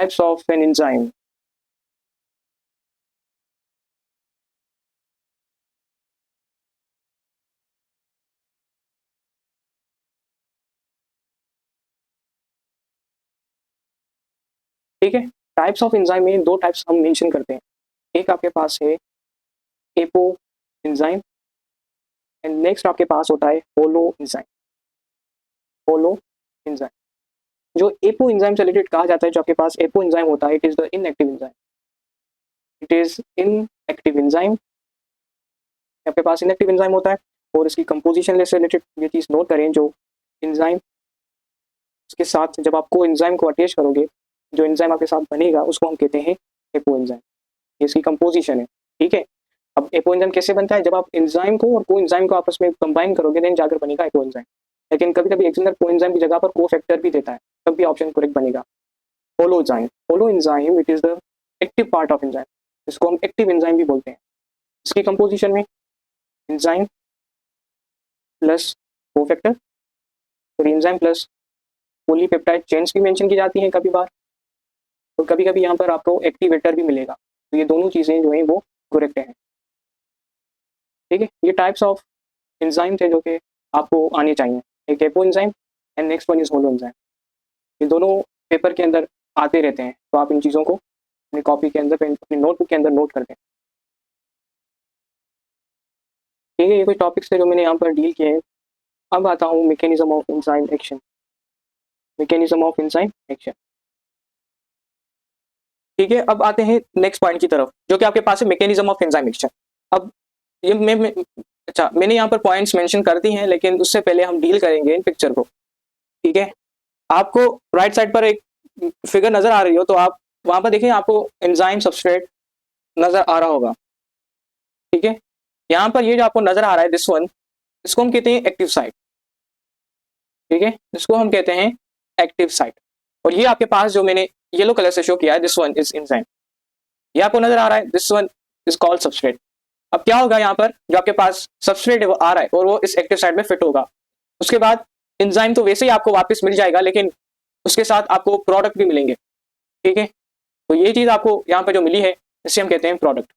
Speaker 1: टाइप्स ऑफ एन एंजाइम, ठीक है, टाइप्स ऑफ एंजाइम में दो टाइप्स हम मेंशन करते हैं, एक आपके पास है एपो एंजाइम एंड नेक्स्ट आपके पास होता है होलो एंजाइम। होलो एंजाइम जो एपो एंजाइम से रिलेटेड कहा जाता है, जो आपके पास एपो एंजाइम होता है, it is the inactive enzyme, it is inactive enzyme, आपके पास इनएक्टिव एंजाइम होता है। और इसकी कंपोजिशन से रिलेटेड ये चीज़ नोट करें, जो एंजाइम के साथ जब आपको एंजाइम को अटैच करोगे, जो एंजाइम आपके साथ बनेगा उसको हम कहते हैं एपो एंजाइम, ये इसकी कंपोजिशन है। ठीक है, अब एपो एंजाइम कैसे बनता है, जब आप एंजाइम को और को एंजाइम को आपस में कंबाइन करोगे देन जाकर बनेगा एपो एंजाइम। लेकिन कभी कभी एक को एंजाइम की जगह पर को फैक्टर भी देता है, तब भी ऑप्शन करेक्ट बनेगा holo enzyme. Holo enzyme it is the active part of enzyme, इसको हम एक्टिव एंजाइम भी बोलते हैं। इसकी कंपोजिशन में एंजाइम प्लस को फैक्टर और एंजाइम प्लस पॉलीपेप्टाइड चेन्स भी मेंशन की जाती हैं कभी बार, और कभी कभी यहाँ पर आपको एक्टिवेटर भी मिलेगा। तो ये दोनों चीज़ें जो हैं वो करेक्ट हैं। ठीक है, ये टाइप्स ऑफ एंजाइम थे जो कि आपको आने चाहिए, एक apo enzyme and next one is holo enzyme. ये दोनों पेपर के अंदर आते रहते हैं, तो आप इन चीज़ों को अपनी कॉपी के अंदर, अपनी नोटबुक के अंदर नोट कर दें। ठीक है, ये कुछ टॉपिक्स थे जो मैंने यहाँ पर डील किए हैं। अब आता हूँ mechanism of enzyme action. Mechanism of enzyme action, ठीक है। अब आते हैं नेक्स्ट पॉइंट की तरफ, जो कि आपके पास है मैकेनिज्म ऑफ एंजाइम एक्शन। अब ये अच्छा मैंने यहाँ पर पॉइंट्स मेंशन कर दी हैं, लेकिन उससे पहले हम डील करेंगे इन पिक्चर को। ठीक है, आपको राइट साइड पर एक फिगर नजर आ रही हो, तो आप वहां पर देखें, आपको एंजाइम सबस्ट्रेट नजर आ रहा होगा। ठीक है, यहाँ पर ये जो आपको नजर आ रहा है दिस वन, इसको हम कहते हैं एक्टिव साइट। ठीक है, इसको हम कहते हैं एक्टिव साइट। और ये आपके पास जो मैंने येलो कलर से शो किया है, दिस वन इज एंजाइम, ये आपको नजर आ रहा है, this one is called substrate. अब क्या होगा, यहाँ पर जो आपके पास सबस्ट्रेट है वो आ रहा है और वो इस एक्टिव साइट में फिट होगा। उसके बाद एंजाइम तो वैसे ही आपको वापस मिल जाएगा, लेकिन उसके साथ आपको प्रोडक्ट भी मिलेंगे। ठीक है, तो ये चीज आपको यहाँ पर जो मिली है इसे हम कहते हैं प्रोडक्ट।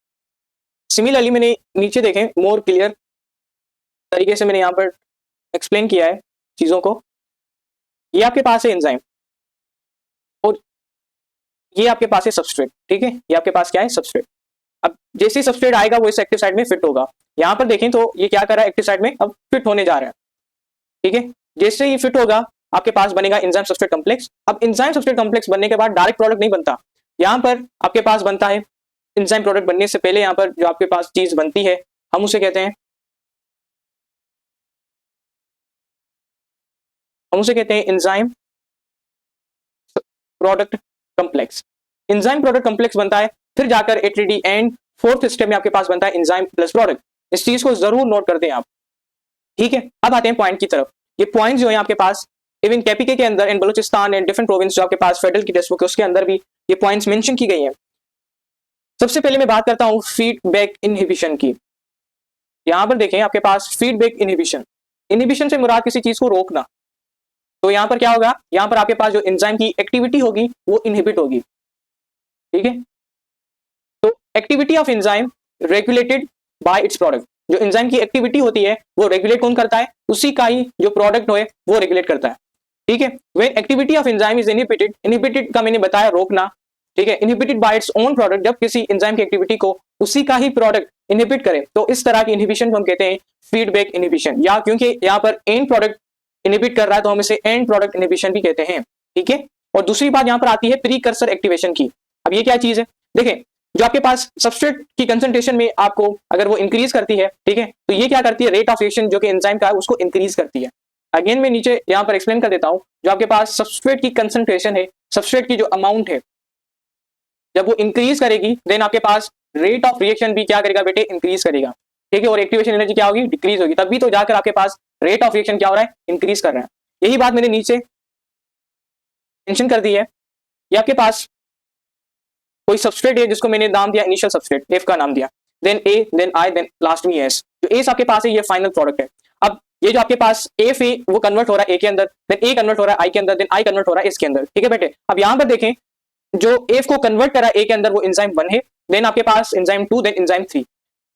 Speaker 1: सिमिलरली मैंने नीचे देखें, मोर क्लियर तरीके से मैंने यहाँ पर एक्सप्लेन किया है चीजों को। ये आपके पास है एंजाइम और ये आपके पास है सबस्ट्रेट। ठीक है, ये आपके पास क्या है, सबस्ट्रेट। अब जैसे ही सबस्ट्रेट आएगा वो इस एक्टिव साइट में फिट होगा। यहाँ पर देखें तो ये क्या कर रहा है, एक्टिव साइट में अब फिट होने जा रहा है। ठीक है, जैसे ही फिट होगा आपके पास बनेगा एंजाइम सबस्ट्रेट कॉम्प्लेक्स। अब एंजाइम सबस्ट्रेट कॉम्प्लेक्स बनने के बाद डायरेक्ट प्रोडक्ट नहीं बनता, यहाँ पर आपके पास बनता है एंजाइम प्रोडक्ट बनने से पहले यहाँ पर जो आपके पास चीज बनती है हम उसे कहते हैं enzyme product complex. Enzyme product complex बनता है, फिर जाकर एटीडी एंड फोर्थ स्टेप में आपके पास बनता है एंजाइम प्लस प्रोडक्ट। इस चीज को जरूर नोट करते हैं आप। ठीक है, अब आते हैं पॉइंट की तरफ। ये पॉइंट जो है आपके पास इवन केपीके के अंदर and Balochistan and different province जो आपके पास फेडरल की टेक्स्ट बुक है उसके अंदर भी ये पॉइंट्स मेंशन की गई हैं। सबसे पहले मैं बात करता हूं फीडबैक इनहिबिशन की। यहां पर देखें आपके पास फीडबैक इनहिबिशन, इनहिबिशन से मुराद किसी चीज को रोकना। तो यहां पर क्या होगा, यहां पर आपके पास जो एंजाइम की एक्टिविटी होगी वो इनहिबिट होगी। ठीक है, तो activity of enzyme regulated by it's product. जो एंजाइम की एक्टिविटी होती है वो रेगुलेट कौन करता है, उसी का ही जो प्रोडक्ट है वो रेगुलेट करता है। ठीक है, when activity of enzyme is inhibited, inhibited का मैंने बताया रोकना। ठीक है, inhibited by its own product, जब किसी एंजाइम की एक्टिविटी को उसी का ही प्रोडक्ट इनहिबिट करे तो इस तरह की इनहिबिशन को हम कहते हैं फीडबैक इनहिबिशन। या क्योंकि यहाँ पर एंड प्रोडक्ट इनहिबिट कर रहा है तो हम इसे एंड प्रोडक्ट इनहिबिशन भी कहते हैं। ठीक है, और दूसरी बात यहाँ पर आती है प्रीकर्सर एक्टिवेशन की। अब ये क्या चीज है, देखें जो आपके पास सबस्ट्रेट की कंसंट्रेशन में आपको अगर वो इंक्रीज करती है, ठीक है, तो ये क्या करती है, रेट ऑफ रिएक्शन जो कि एंजाइम का है उसको इंक्रीज करती है। अगेन मैं नीचे यहाँ पर एक्सप्लेन कर देता हूँ, जो आपके पास सबस्ट्रेट की कंसंट्रेशन है, सबस्ट्रेट की जो अमाउंट है, जब वो इंक्रीज करेगी देन आपके पास रेट ऑफ रिएक्शन भी क्या करेगा बेटे, इंक्रीज करेगा। ठीक है, और एक्टिवेशन एनर्जी क्या होगी, डिक्रीज होगी। तभी तो जाकर आपके पास रेट ऑफ रिएक्शन क्या हो रहा है, इंक्रीज कर रहा है। यही बात मैंने नीचे मेंशन कर दी है। ये आपके पास कोई सबस्ट्रेट है जिसको मैंने नाम दिया इनिशियल सबस्ट्रेट, एफ का नाम दिया, then A, then I, then last में एस। जो एस आपके पास है ये फाइनल प्रोडक्ट है। अब ये जो आपके पास एफ है वो कन्वर्ट हो रहा है ए के अंदर, देन ए कन्वर्ट हो रहा है आई के अंदर, देन आई कन्वर्ट हो रहा है एस के अंदर। ठीक है बेटे, अब यहाँ पर देखें जो एफ को कन्वर्ट करा ए के अंदर वो एंजाइम 1 है, देन आपके पास एंजाइम 2, देन एंजाइम 3।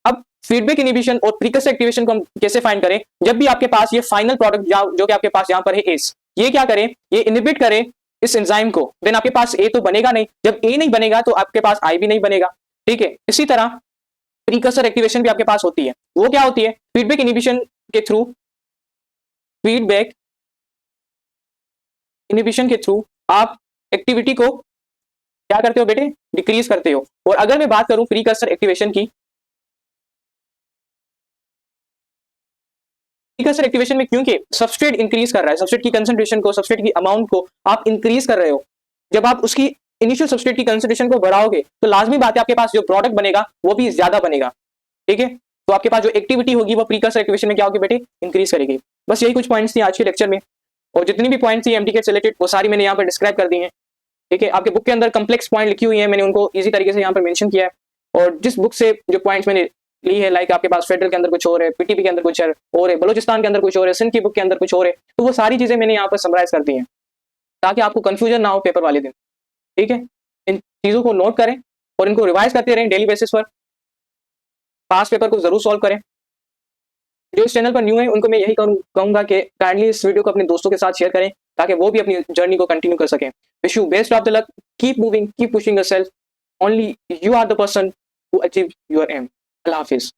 Speaker 1: अब फीडबैक इनहिबिशन और प्रीकर्सर एक्टिवेशन को हम कैसे फाइंड करें, जब भी आपके पास ये फाइनल प्रोडक्ट जो कि आपके पास यहाँ पर है एस, ये क्या करें, ये इनहिबिट करें इस एंजाइम को, देन आपके पास ए तो बनेगा नहीं, जब ए नहीं बनेगा तो आपके पास आई भी नहीं बनेगा, ठीक है। इसी तरह प्रीकर्सर एक्टिवेशन भी आपके पास होती है, वो क्या होती है, फीडबैक इनिबिशन के थ्रू, फीडबैक इनिबिशन के थ्रू आप एक्टिविटी को क्या करते हो बेटे, डिक्रीज करते हो। और अगर मैं बात करूं प्रीकर्सर एक्टिवेशन की, प्रीकर्सर एक्टिवेशन में क्योंकि सबस्ट्रेट इंक्रीज कर रहा है, सबस्ट्रेट की कंसंट्रेशन को, सबस्ट्रेट की अमाउंट को आप इंक्रीज कर रहे हो, जब आप उसकी इनिशियल सबस्ट्रेट की कंसंट्रेशन को बढ़ाओगे तो लाजमी बात है आपके पास जो प्रोडक्ट बनेगा वो भी ज्यादा बनेगा, ठीक है। तो आपके पास जो एक्टिविटी होगी वो प्रीकर्सर एक्टिवेशन में क्या होगी बेटे, इंक्रीज करेगी। बस यही कुछ पॉइंट्स थी आज के लेक्चर में, और जितनी भी पॉइंट्स थी एमटीके से रिलेटेड वो सारी मैंने यहाँ पर डिस्क्राइब कर दी है, ठीक है। आपके बुक के अंदर कम्प्लेक्स पॉइंट लिखी हुई है, मैंने उनको इजी तरीके से यहाँ पर मेंशन किया है। और जिस बुक से जो पॉइंट्स मैंने ली है, लाइक आपके पास फेडरल के अंदर कुछ और है, पीटीपी के अंदर कुछ और है, बलूचिस्तान के अंदर कुछ और है, सिंध की बुक के अंदर कुछ और है, तो वो सारी चीजें मैंने यहाँ पर समराइज कर दी हैं ताकि आपको कंफ्यूजन ना हो पेपर वाले दिन, ठीक है। इन चीजों को नोट करें और इनको रिवाइज करते रहें डेली बेसिस पर, पास पेपर को जरूर सॉल्व करें। जो इस चैनल पर न्यू है उनको मैं यही कहूंगा कि काइंडली इस वीडियो को अपने दोस्तों के साथ शेयर करें ताकि वो भी अपनी जर्नी को कंटिन्यू कर सकें। Wish you best of the luck, keep moving, keep pushing yourself, only you are the person who achieve your aim. अल्लाह हाफिज।